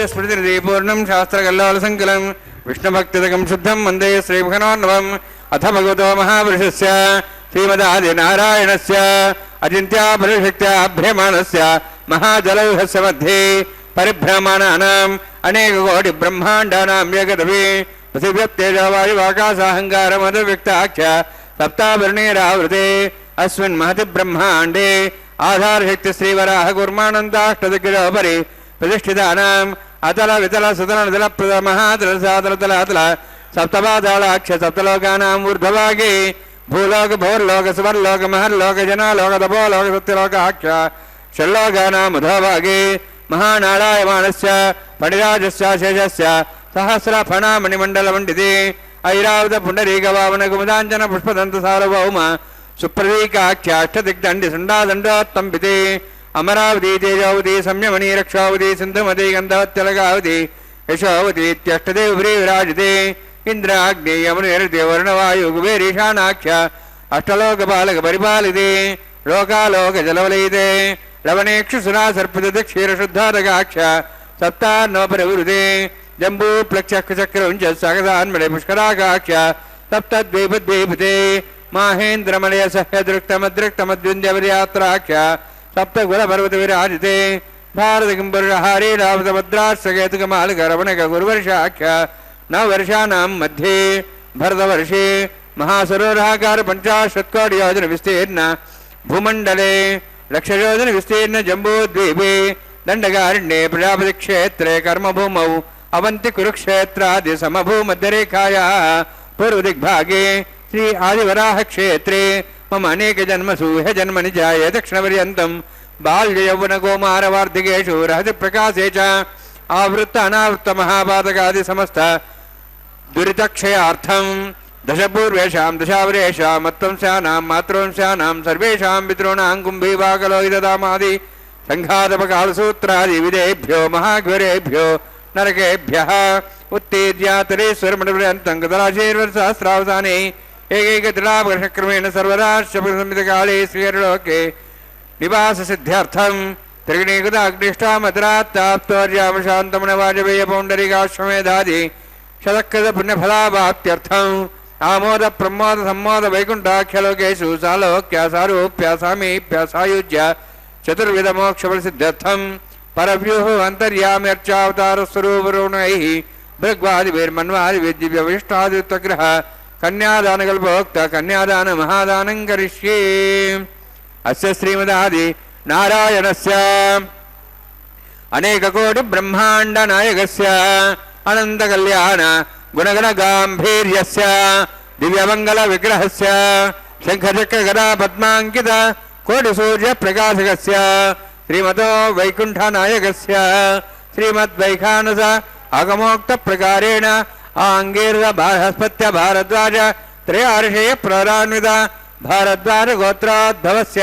स्मृतिपूर्णं शास्त्रकल्लालसङ्कलं विष्णुभक्तिदकं शुद्धं वन्दे श्रीभगवान्नवम् अथ भगवतो महापुरुषस्य श्रीमदादिनारायणस्य अचिन्त्यापरिशक्त्याभ्यमानस्य महाजलौहस्य मध्ये परिभ्रमणानाम् अनेककोटिब्रह्माण्डानां जगदपि पृथिव्यप्तेजवायुवाकाशाहङ्कारमदव्यक्ताख्य सप्ताभरणेरावृते अस्मिन् महति ब्रह्माण्डे आधारशक्ति श्रीवराह कूर्मानन्दाष्टदिग्गजोपरि प्रतिष्ठितानाम् अतल वितल सुतल नितल प्रद महातल सातल तल अतल सप्तपातालाक्ष सप्तलोकानाम् ऊर्ध्वभागे भूलोक भोर्लोक सुवर्लोक महर्लोक जनालोक तपोलोक सत्यलोक आख्य षल्लोकानाम् अधोभागे महानारायमाणस्य पणिराजस्य शेषस्य सहस्रफणामणिमण्डलमण्डिते ऐरावत पुण्डरीकवामनकुमुदाञ्चन पुष्पदन्तसार्वभौम सुप्रतीकाख्याष्टदिग्दण्डिसुण्डादण्डोत्तम्बिते अमरावती तेजावती संयमनी रक्षावती सिन्धुमती गन्धवत्यलगावती यशोवतीत्यष्टदेवभ्री विराजिते इन्द्राग्नेयमुनिर्ते वर्णवायुकुबेरीशानाख्य अष्टलोकपालकपरिपालिते लोकालोकजलवलयिते लवणेक्षुसुरा सर्पितक्षीरशुद्धारकाख्य सप्तान्नोपरिवृते जम्बूप्लक्षचक्रञ्च सकदान्मले पुष्कराकाख्य सप्तद्वीपद्वीपते माहेन्द्रमलय सह्यदृक्तमदृक्तमद्विन्द्यविर्यात्राख्य सप्तकुलपर्वतविराजिते भारतकिम्बुरहारी रावतभद्राश्रकेतुकमालकरवणकगुरुवर्षाख्य नववर्षाणां मध्ये भरतवर्षे महासरोवराकार 50 विस्तीर्ण भूमण्डले लक्षयोजनविस्तीर्ण जम्बूद्वीपे दण्डकारण्ये प्रजापतिक्षेत्रे कर्मभूमौ अवन्ति कुरुक्षेत्रादि समभूमध्यरेखायाः पूर्वदिग्भागे श्री आदिवराहक्षेत्रे मम अनेकजन्मसु ह्यजन्मनि जाये दक्षिणपर्यन्तं बाल्ययौवनकौमारवार्धिकेषु रहति प्रकाशे च आवृत्त अनावृत्त महापातकादि समस्त दुरितक्षयार्थं दशपूर्वेषां दशावरेषां मत्वंस्यानां मातृवंस्यानां सर्वेषां पितॄणां कुम्भीवाकलोहितदामादि सङ्घातपकालसूत्रादि विदेभ्यो महाघ्वरेभ्यो नरकेभ्यः उत्तेज्यातरेश्वरमण्डपर्यन्तं गतराशेर्वर्षसहस्रावसाने एकैकदृढापकर्षक्रमेण सर्वराष्ट्रसंहितकाले श्रीहरिलोके निवाससिद्ध्यर्थं त्रिगुणीकृताग्निष्टामतरात्ताप्तोर्यामशान्तमणवाजपेयपौण्डरीकाश्वमेधादि शतकृतपुण्यफलावाप्त्यर्थम् आमोद प्रमोद सम्मोद वैकुण्ठाख्यलोकेषु सालोक्य सारूप्य सामीप्य सायुज्य चतुर्विधमोक्षफलसिद्ध्यर्थं परव्यूः अन्तर्याम्यर्चावतारस्वरूपरुणैः भृग्वादिभिर्मन्वादिभिर्दिव्यविष्टादित्वग्रह कन्यादानकल्पोक्त कन्यादान महादानं करिष्ये। अस्य श्रीमदादि नारायणस्य अनेककोटि ब्रह्माण्ड नायकस्य अनंत कल्याण गुणगण गांभीर्यस्य दिव्यमंगल विग्रहस्य शंखचक्र गदा पद्मांकित कोटि सूर्य प्रकाशकस्य श्रीमतो वैकुंठ नायकस्य श्रीमद्वैखानस आगमोक्त प्रकारेण आंगीर्घ बृहस्पत्य भारद्वाज त्रयार्षेय प्ररान्वित भारद्वाज गोत्रोद्भवस्य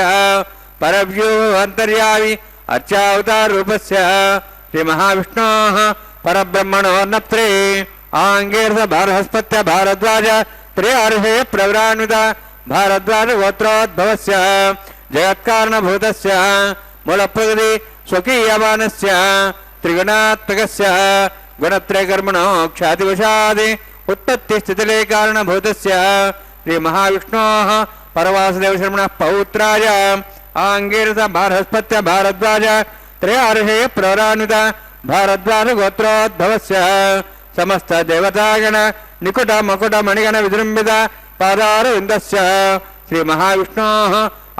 परव्यूह अंतर्यामि अर्चावतार रूपस्य श्री महाविष्णोः परब्रह्मणो नप्त्रे आंगीर्घ बृहस्पत्य भारद्वाज त्रयार्षेय प्ररान्वित भारद्वाज गोत्रोद्भवस्य जगत्कारणभूतस्य मूलप्रकृति स्वकीयमानस्य त्रिगुणात्मकस्य गुणत्रयकर्मणो ख्यातिवशादि उत्पत्तिस्थितिले कारणभूतस्य श्री महाविष्णोः परवासुदेवशर्मणः पौत्राय आंगीरस बृहस्पत्य भारद्वाज त्रयार्षेय प्ररान्वित भारद्वाज गोत्रोद्भवस्य समस्त देवतागण निकुट मकुट मणिगण विजृंभित पादारविन्दस्य श्री महाविष्णोः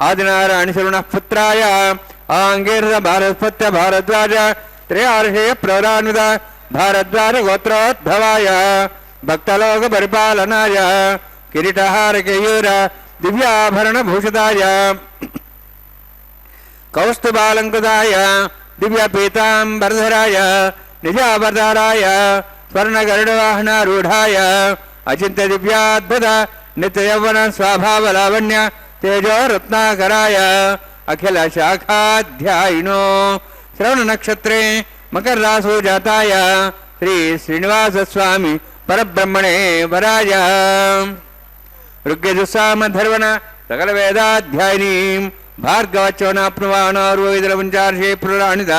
आदिनारायणशर्मणः पुत्राय आंगीरस बृहस्पत्य भारद्वाज त्रयार्षेय प्ररान्वित भारद्वाज गोत्रोद्भवाय भक्तलोक परिपालनाय किरीटहार केयूर दिव्याभरण भूषिताय कौस्तुभालंकृताय दिव्य पीतांबरधराय निजावताराय स्वर्ण गरुडवाहनारूढ़ाय अचिंत्य दिव्याद्भुत नित्य यौवन स्वभाव लावण्य तेजो रत्नाकराय अखिल शाखाध्यायिनो श्रवण नक्षत्रे मकर रासु जाताय श्री श्रीनिवास स्वामी परब्रह्मणे वराय ऋग्यजुस्सामधर्वण सकल वेदाध्यायिनीं भार्गवच्चवनाप्नुवाणार्वैदलपञ्चार्षे प्रराणित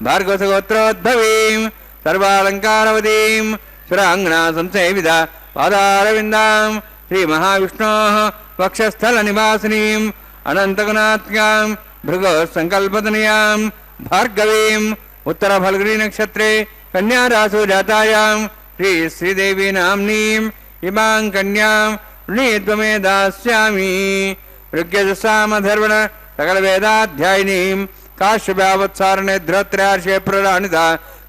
भार्गवसगोत्रोद्भवीं सर्वालङ्कारवतीं सुराङ्गना संसेवित पादारविन्दां श्रीमहाविष्णोः वक्षस्थलनिवासिनीं अनन्तगुणात्मिकां भृगोत्सङ्कल्पतनयां भार्गवीं उत्तरफल्गुणीनक्षत्रे कन्यारासु जातायां श्री श्रीदेवी नाम्नीं इमां कन्यां ऋणीत्वमे दास्यामि ऋग्यजुस्सामधर्वण सकल वेदाध्यायिनीं काश्यपावत्सारणे ध्रुवत्रयार्षे प्रराणिता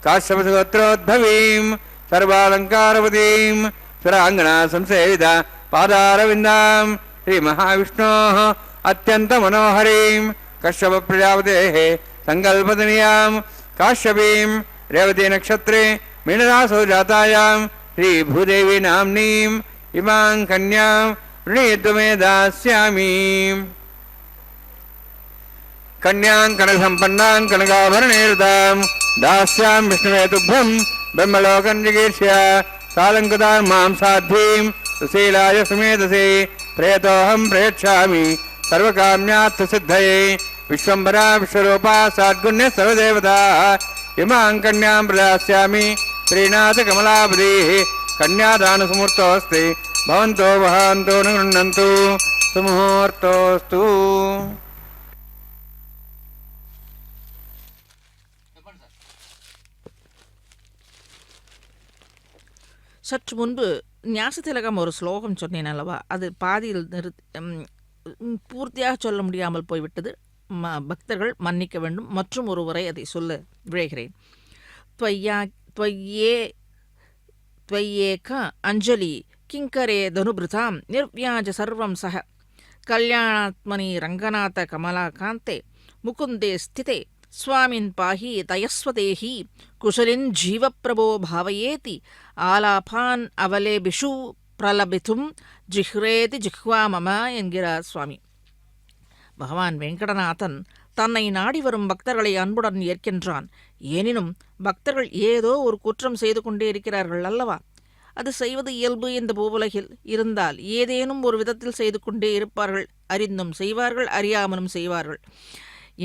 काश्यपसगोत्रोद्भवीं सर्वालङ्कारवतीं सुराङ्गना संसेवित पादारविन्दां श्रीमहाविष्णोः अत्यन्तमनोहरीं कश्यपप्रजापतेः सङ्कल्पतनयां काश्यपीं रेवती नक्षत्रे मीनदासो जातायां श्रीभूदेवी नाम्नीम् इमां कन्यां वृणीतु मे दास्यामि। कन्यां कनकसम्पन्नां कनकाभरणैर्तां दास्यां विष्णुवे तुभ्यं ब्रह्मलोकं जिगीर्ष्य सालङ्कृतां मां साध्वीं सुशीलाय सुमेधसे प्रेतोऽहं प्रयच्छामि सर्वकाम्यार्थसिद्धये। विश्वम्भरा विश्वरूपा साद्गुण्य सर्वदेवता इमां कन्यां प्रदास्यामि श्रीनाथकमलापतिः। कन्यादानसमुहूर्तोऽस्ति भवन्तो वहन्तो न गृह्णन्तु सुमुहूर्तोऽस्तु। சற்று முன்பு ஞாசதிலகம் ஒரு ஸ்லோகம் சொன்னேன் அல்லவா, அது பாதியில் பூர்த்தியாக சொல்ல முடியாமல் போய்விட்டது. பக்தர்கள் மன்னிக்க வேண்டும். மற்றும் ஒரு முறை அதை சொல்ல விழைகிறேன். त्वय्येक अञ्जलि किङ्करे धनुभृतां निर्व्याज सर्वं सह कल्याणात्मनि रङ्गनाथ कमलाकान्ते मुकुन्दे स्थिते स्वामिन् पाहि दयस्वदेहि कुशलिन् जीवप्रभो भावयेति आलापान् अवलेबिषु प्रलबितुं जिह्रेति जिह्वा मम என்கிறார் சுவாமி. பகவான் வெங்கடநாதன் தன்னை நாடி வரும் பக்தர்களை அன்புடன் ஏற்கின்றான். எனினும் பக்தர்கள் ஏதோ ஒரு குற்றம் செய்து கொண்டே இருக்கிறார்கள் அல்லவா? அது செய்வது இயல்பு இந்த பூவுலகில் இருந்தால் ஏதேனும் ஒரு விதத்தில் செய்து கொண்டே இருப்பார்கள். அறிந்தும் செய்வார்கள், அறியாமலும் செய்வார்கள்.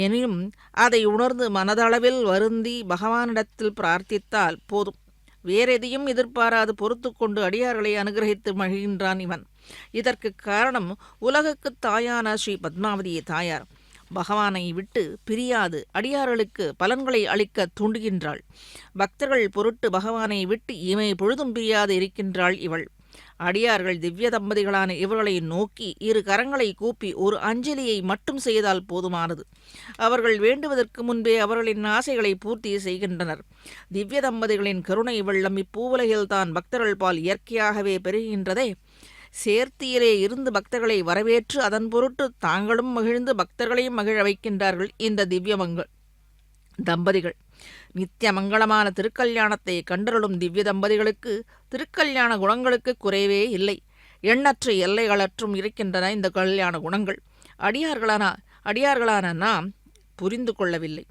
எனினும் அதை உணர்ந்து மனதளவில் வருந்தி பகவானிடத்தில் பிரார்த்தித்தால் போதும். வேறெதையும் எதிர்பாராது பொறுத்து கொண்டு அடியார்களை அனுகிரகித்து மகிழ்கின்றான் இவன். இதற்கு காரணம் உலகுக்கு தாயான ஸ்ரீ பத்மாவதியே தாயார். பகவானை விட்டு பிரியாது அடியார்களுக்கு பலன்களை அளிக்க தூண்டுகின்றாள். பக்தர்கள் பொருட்டு பகவானை விட்டு இமை பொழுதும் பிரியாது இருக்கின்றாள் இவள். அடியார்கள் திவ்ய தம்பதிகளான இவர்களை நோக்கி இரு கரங்களை கூப்பி ஒரு அஞ்சலியை மட்டும் செய்தால் போதுமானது. அவர்கள் வேண்டுவதற்கு முன்பே அவர்களின் ஆசைகளை பூர்த்தி செய்கின்றனர். திவ்ய தம்பதிகளின் கருணை வெள்ளம் இப்பூவுலகில்தான் பக்தர்கள் பால் இயற்கையாகவே பெருகின்றதே. சேர்த்தியிலே இருந்து பக்தர்களை வரவேற்று அதன் பொருட்டு தாங்களும் மகிழ்ந்து பக்தர்களையும் மகிழ வைக்கின்றார்கள் இந்த திவ்ய தம்பதிகள். நித்திய மங்களமான திருக்கல்யாணத்தை கண்டருளும் திவ்ய தம்பதிகளுக்கு திருக்கல்யாண குணங்களுக்கு குறைவே இல்லை. எண்ணற்ற எல்லைகளற்றும் இருக்கின்றன இந்த கல்யாண குணங்கள். அடியார்களான நாம் புரிந்து கொள்ளவில்லை.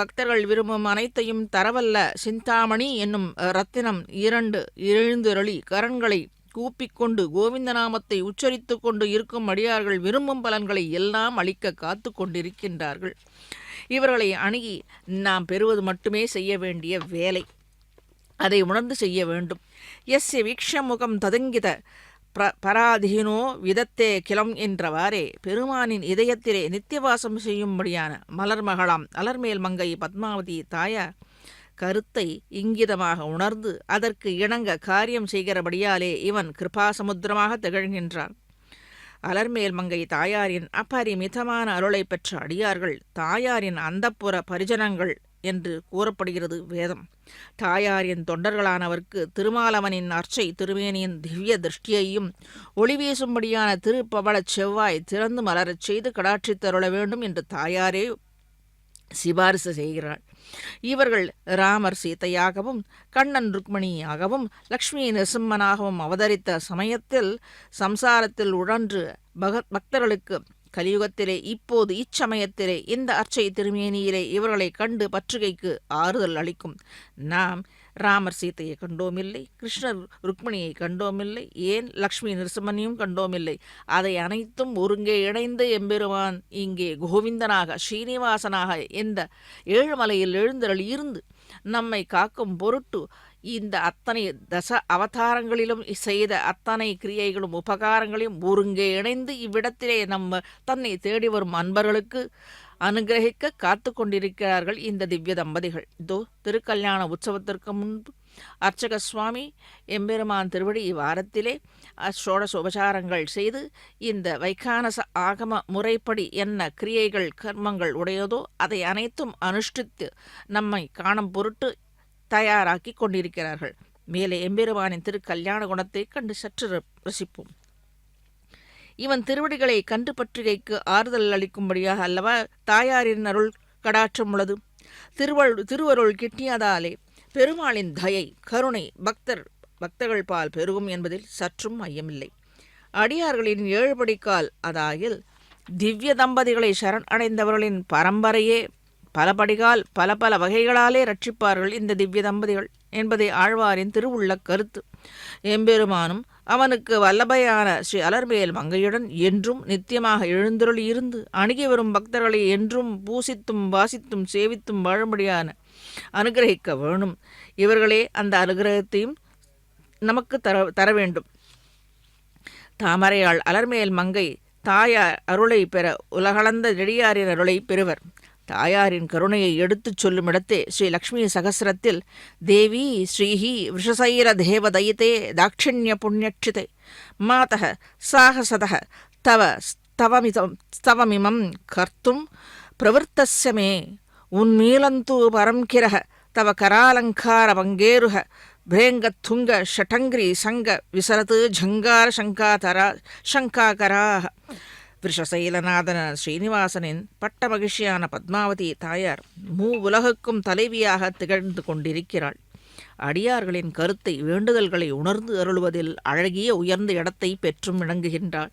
பக்தர்கள் விரும்பும் அனைத்தையும் தரவல்ல சிந்தாமணி என்னும் ரத்தினம் 2 எழுந்தருளி கரன்களை கூப்பிக்கொண்டு கோவிந்த நாமத்தை உச்சரித்து கொண்டு இருக்கும் அடியார்கள் விரும்பும் பலன்களை எல்லாம் அளிக்க காத்து கொண்டிருக்கின்றார்கள். இவர்களை அணுகி நாம் பெறுவது மட்டுமே செய்ய வேண்டிய வேலை. அதை உணர்ந்து செய்ய வேண்டும். எஸ்ய வீக்ஷமுகம் ததங்கித பராதீனோ விதத்தே கிளம் என்றவாறே பெருமானின் இதயத்திலே நித்தியவாசம் செய்யும்படியான மலர்மகளாம் அலர்மேல் மங்கை பத்மாவதி தாயார் கருத்தை இங்கிதமாக உணர்ந்து அதற்கு இணங்க காரியம் செய்கிறபடியாலே இவன் கிருபாசமுத்திரமாக திகழ்கின்றான். அலர்மேல் மங்கை தாயாரின் அபரிமிதமான அருளை பெற்ற அடியார்கள் தாயாரின் அந்தப்புற பரிஜனங்கள் என்று கூறப்படுகிறது வேதம். தாயாரின் தொண்டர்களானவர்க்கு திருமாலவனின் அர்ச்சை திருமேனியின் திவ்ய திருஷ்டியையும் ஒளி வீசும்படியான திருப்பவளச் செவ்வாய் திறந்து மலரச் செய்து கடாட்சித்தருள வேண்டும் என்று தாயாரே சிபாரிசு செய்கிறாள். இவர்கள் ராமர் சீதையாகவும் கண்ணன் ருக்மணியாகவும் லக்ஷ்மி நரசிம்மனாகவும் அவதரித்த சமயத்தில் சம்சாரத்தில் உழன்று பக்தர்களுக்கு கலியுகத்திலே இப்போது இச்சமயத்திலே இந்த அர்ச்சை திருமேனியிலே இவர்களை கண்டு பற்றுகைக்கு ஆறுதல் அளிக்கும். நாம் ராமர் சீத்தையை கண்டோமில்லை, கிருஷ்ணர் ருக்மணியை கண்டோமில்லை, ஏன் லக்ஷ்மி நரசிம்மனையும் கண்டோமில்லை. அதை அனைத்தும் ஒருங்கே இணைந்து எம்பெருமான் இங்கே கோவிந்தனாக ஸ்ரீனிவாசனாக இந்த ஏழுமலையில் எழுந்தருளி இருந்து நம்மை காக்கும் பொருட்டு இந்த அத்தனை தச அவதாரங்களிலும் செய்த அத்தனை கிரியைகளும் உபகாரங்களையும் ஒருங்கே இணைந்து இவ்விடத்திலே நம்ம தன்னை தேடி வரும் அன்பர்களுக்கு அனுகிரகிக்க காத்து கொண்டிருக்கிறார்கள் இந்த திவ்ய தம்பதிகள். இதோ திருக்கல்யாண உற்சவத்திற்கு முன்பு அர்ச்சக சுவாமி எம்பெருமான் திருவடி இவ்வாரத்திலே ஷோடச உபசாரங்கள் செய்து இந்த வைகானச ஆகம முறைப்படி என்ன கிரியைகள் கர்மங்கள் உடையதோ அதை அனைத்தும் அனுஷ்டித்து நம்மை காணும் பொருட்டு தயாராக்கி கொண்டிருக்கிறார்கள். மேலே எம்பெருமானின் திருக்கல்யாண குணத்தை கண்டு சற்று ரசிப்போம். இவன் திருவடிகளை கண்டு பற்றிகைக்கு ஆறுதல் அளிக்கும்படியாக அல்லவா தாயாரின் அருள் கடாட்சம் உள்ளது. திருவருள் கிட்டியதாலே பெருமாளின் தயை கருணை பக்தர்கள் பால் பெருகும் என்பதில் சற்றும் ஐயமில்லை. அடியார்களின் 7 படிக்கால் அதாயில் திவ்ய தம்பதிகளை சரண் அடைந்தவர்களின் பரம்பரையே பல படிகால் பல வகைகளாலே ரட்சிப்பார்கள் இந்த திவ்ய தம்பதிகள் என்பதை ஆழ்வாரின் திருவுள்ள கருத்து. எம்பெருமானும் அவனுக்கு வல்லபையான ஸ்ரீ அலர்மேல் மங்கையுடன் என்றும் நித்தியமாக எழுந்தருளி இருந்து அணுகி வரும் பக்தர்களை என்றும் பூசித்தும் வாசித்தும் சேவித்தும் வாழும்படியான அனுகிரகிக்க வேணும். இவர்களே அந்த அனுகிரகத்தையும் நமக்கு தர வேண்டும். தாமரையாள் அலர்மேல் மங்கை தாயார் அருளை பெற உலகளந்த நெடியாரின் அருளை பெறுவர். தாயாரின் கருணையை எடுத்துச் சொல்லும் இடத்தே ஸ்ரீ லக்ஷ்மி சகசிரத்தில் தேவி ஸ்ரீஹி விஷசைர தேவதயிதே தாட்சிண்ய புண்ணியட்சிதே மாதः சாகசதः தவமிமம் கர்த்தும் பிரவர்த்தஸ்ய மே உன்மீலந்து பரம் கிரஹ தவ கராலங்கார பங்கேருஹ பிரேங்கத்துங்க ஷடங்கிரி சங்க விசரத்து ஜங்கார சங்காகராக. விஷசைலநாதன ஸ்ரீனிவாசனின் பட்ட மகிழ்ச்சியான பத்மாவதி தாயார் உலகுக்கும் தலைவியாக திகழ்ந்து கொண்டிருக்கிறாள். அடியார்களின் கருத்தை வேண்டுதல்களை உணர்ந்து அருளுவதில் அழகிய உயர்ந்த இடத்தை பெற்றும் விளங்குகின்றாள்.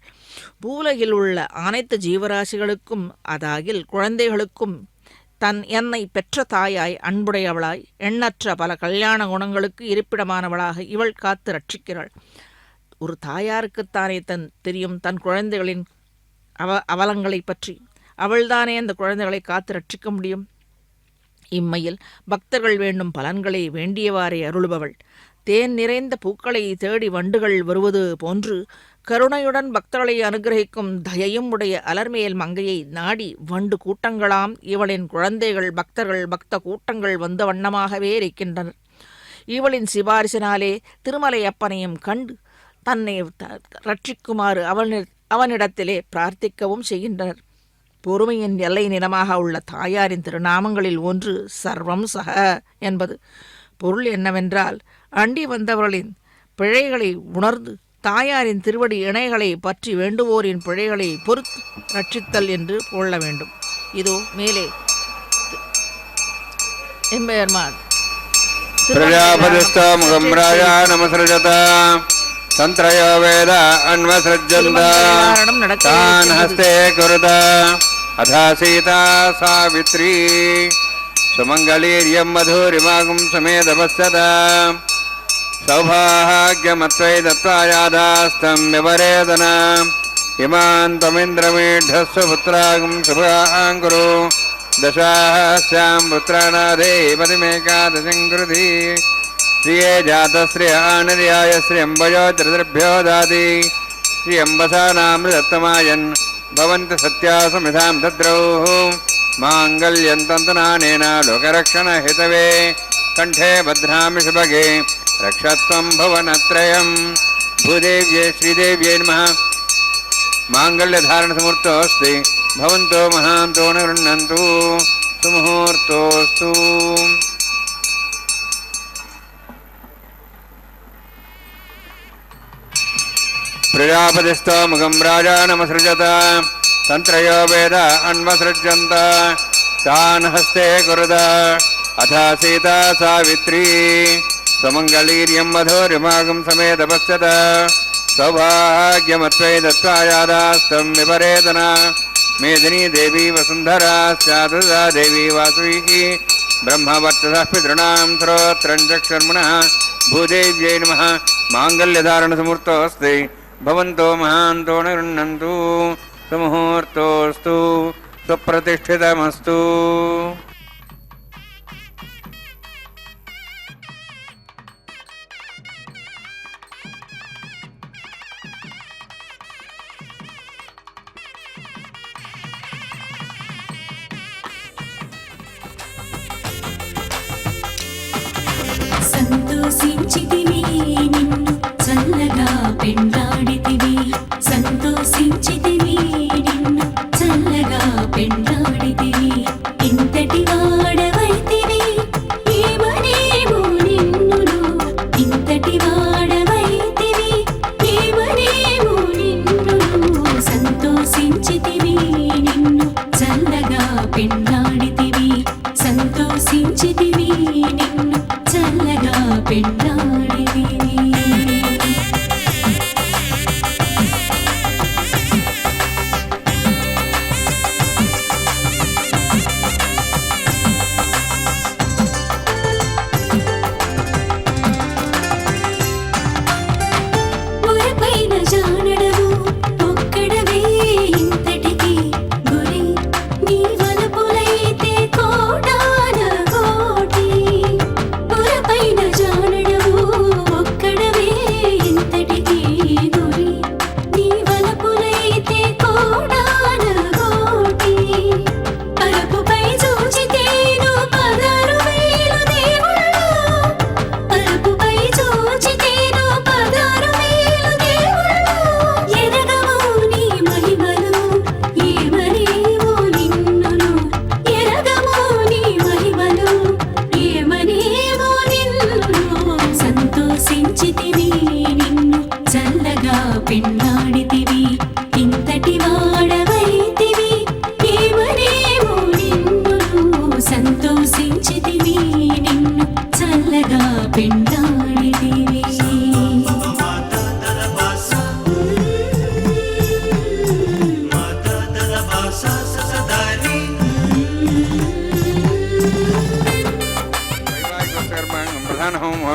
பூலகில் உள்ள அனைத்து ஜீவராசிகளுக்கும் அதாகில் குழந்தைகளுக்கும் என்னை பெற்ற தாயாய் அன்புடையவளாய் எண்ணற்ற பல கல்யாண குணங்களுக்கு இருப்பிடமானவளாக இவள் காத்து ரட்சிக்கிறாள். ஒரு தாயாருக்குத்தானே தெரியும் தன் குழந்தைகளின் அவலங்களை பற்றி. அவள்தானே அந்த குழந்தைகளை காத்து ரட்சிக்க முடியும். இம்மையில் பக்தர்கள் வேண்டும் பலன்களை வேண்டியவாறே அருளுபவள். தேன் நிறைந்த பூக்களை தேடி வண்டுகள் வருவது போன்று கருணையுடன் பக்தர்களை அனுகிரகிக்கும் தயையும் உடைய அலர்மேல் மங்கையை நாடி வண்டு கூட்டங்களாம் இவளின் குழந்தைகள் பக்த கூட்டங்கள் வந்த வண்ணமாகவே இருக்கின்றனர். இவளின் சிபாரிசினாலே திருமலையப்பனையும் கண்டு தன்னை ரட்சிக்குமாறு அவனிடத்திலே பிரார்த்திக்கவும் செய்கின்றனர். பொறுமையின் எல்லை நிலமாக உள்ள தாயாரின் திருநாமங்களில் ஒன்று சர்வம் சக என்பது. பொருள் என்னவென்றால் அண்டி வந்தவர்களின் பிழைகளை உணர்ந்து தாயாரின் திருவடி இணைகளை பற்றி வேண்டுவோரின் பிழைகளை பொறுத்து ரட்சித்தல் என்று கொள்ள வேண்டும். இதோ மேலே எம்பெருமான் பிரஜாபதிஸ்தமுகம் ராஜா நமஸ்ரஜத தந்த்ரயோ வேத அன்வஸ்ரஜந்த தான் ஹஸ்தே குருத அதா சீதா சாவித்ரி சுமங்கலீர்யம் மதுரிமாகும் சமேதபஸ்ஸத சௌபாகியமத்வை தத்வாயாதாஸ்தம் விவரேதன இமான் தமிந்திரமீಢஸ்ஸ புத்ராகும் சுபாங்குரு दशास्यां पुत्रानादे पतिमेकादशङ्कृति श्रिये जातश्रिय आनर्याय श्रियम्बयो त्रिदृभ्यो दाति श्रियम्बसानामृतत्तमायन् भवन्ति सत्या समिधां तद्रौः माङ्गल्यं तन्तनानेन लोकरक्षणहितवे कण्ठे भद्रामि शुभगे रक्षत्वं भुवनत्रयं भूदेव्ये श्रीदेव्यै नमः माङ्गल्यधारणसमूर्तोऽस्ति भवन्तो महान्तो न गृह्णन्तु सुमुहूर्तोऽस्तु प्रजापतिस्थो मुखं राजानमसृजत तन्त्रयो वेद अन्वसृज्यन्त तान् हस्ते कुरुत अथ सीता सावित्री स्वमङ्गलीर्यं वधूरिमागं समेतपश्यत सौभाग्यमत्वै दत्त्वायादास्तं विपरेतन मेदिनी देवी वसुन्धरा स्यादुदा देवी वासवी ब्रह्मवर्चसः पितॄणां श्रोत्रं चक्षुर्मणः भूदेव्यै नमः माङ्गल्यधारणसमूर्तोऽस्ति भवन्तो महान्तो न गृह्णन्तु सुमुहूर्तोऽस्तु सुप्रतिष्ठितमस्तु సంతోషించితివి నిన్ను చల్లగా పెండాడితివి సంతోషించితివి నిన్ను చల్లగా పెండాడితివి ఇంతటి వాడవైతివి ఏమనేమో నిన్నును ఇంతటి వాడవైతివి ఏమనేమో నిన్నును సంతోషించితివి నిన్ను చల్లగా పెండాడితివి సంతోషించితివి నిన్ను చల్ల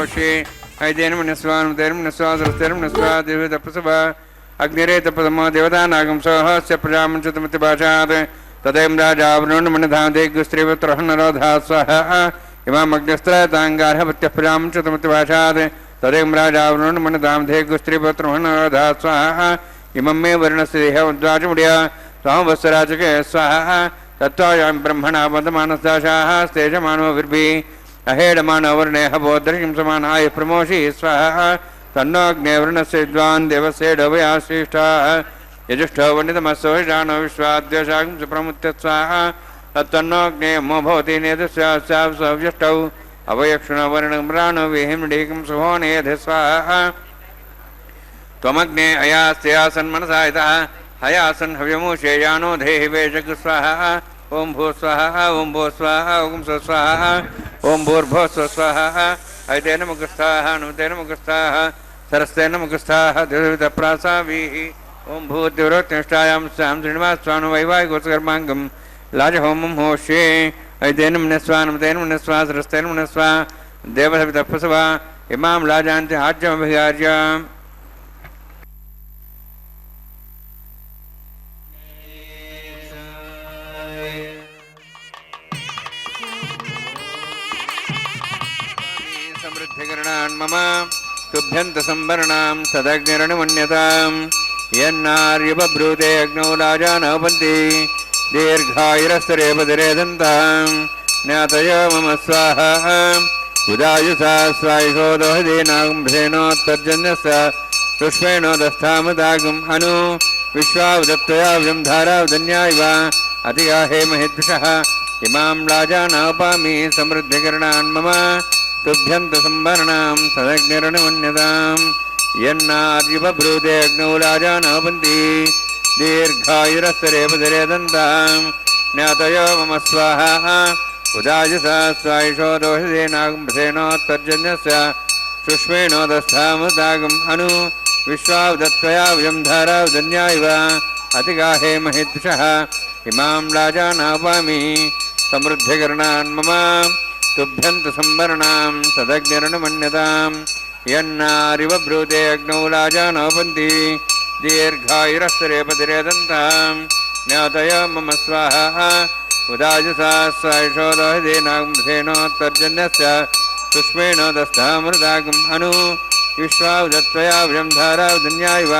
होशे ऐतेन मनस्वानुतेन मनस्वा सरस्तेन मनस्वा देवे तपसवा अग्निरे तपसमो देवतानागं सहस्य प्रजामञ्चतमतिभाषात् तदेव राजावरुण मनधादेगुस्त्रीवत्रहनरोधा स्वाहा इमाम् अग्निस्त्रताङ्गार्हवत्यः प्रजामञ्चतमतिभाषात् तदेव राजावरुण मनधादेगुस्त्रीवत्रहनरोधा स्वाहा इमं मे वर्णस्य देहवद्वाचमुड्या स्वामवत्सराजके स्वाहा तत्त्वायां ब्रह्मणा वदमानस्दाशाः स्तेजमानो विर्भिः अहेडमानो वर्णे हवोदर्शिं समानाय प्रमोषि स्वाहा तन्नोऽग्नेवर्णस्य विद्वान् देवस्येडवया श्रेष्ठाः यजुष्ठो वनितमस्सो जानो विश्वाद्वेषागं सुप्रमुत्य स्वाहा तत्तन्नोऽग्ने मो भवति नेतस्याव्यष्टौ अवयक्षुणो वर्णम्राणो विहिमडीकं सुहोनेध स्वाहा त्वमग्ने अयास्त्यासन् मनसा यतः हयासन् हव्यमूषे यानो धेहि वेशक स्वाहा ओं भू स्वाहा ओं भो स्वाहा ओं स्व स्वाहा ओं भूर्भो स्व स्वाहा ऐतेन मुखस्थाः नुतेन मुखस्थाः सरस्तेन मुखस्थाः द्विविधप्रासाभिः ओं भूतिवरोत्तिष्ठायां स्यां श्रीनिवासस्वानुवैवाहिकोत्सकर्माङ्गं लाजहोमं होष्ये ऐतेन मनस्वा नुतेन मनस्वा सरस्तेन मनस्वा देवसवितपसवा इमां लाजान्ति आज्यमभिगार्य मम तुभ्यन्त संवरणां सदग्निरणमन्यतां यन्नार्यबभ्रूते अग्नौ राजानोपन्ति दीर्घायुरस्तरे बदरे दन्तां ज्ञातय मम स्वाहा उदायुषा स्वायुषो दोहदीनागुम्भ्रेणोत्तर्जन्यस्य पुष्पेणोदस्थामुदागुम् अनु विश्वावदत्तयाव्यं धारावदन्यायव अधिगाहे महिद्विषः इमां राजानोपामि समृद्धिकरणान् मम तुभ्यन्त संवरणां सदग्निरणमन्यतां यन्नार्यबभ्रूते अग्नौ राजानोपन्ति दीर्घायुरस्तरे बदरे दन्तां ज्ञातयो मम स्वाहा उदायुषा स्वायुषो दोषदेनागुम्भ्रेणोत्तर्जन्यस्य शुष्मेणोदस्थामुदागम् अनु विश्वावदत्त्वयाव्यं धारावदन्यायव अतिगाहे महिद्विषः इमां राजानापामि समृद्धिकरणान् मम तुभ्यन्त संवरणां सदग्निरणमन्यतां यन्नार्यबभ्रूते अग्नौ राजानोपन्ति दीर्घायुरस्तरे बदरे दन्तां ज्ञातय मम स्वाहा उदायुषा स्वायुषो दोहदीनागुम्भ्रेणोत्तर्जन्यस्य शुष्मेणोदस्थामुदागम् अनु विश्वावदत्त्वयाव्यं धारावदन्यायव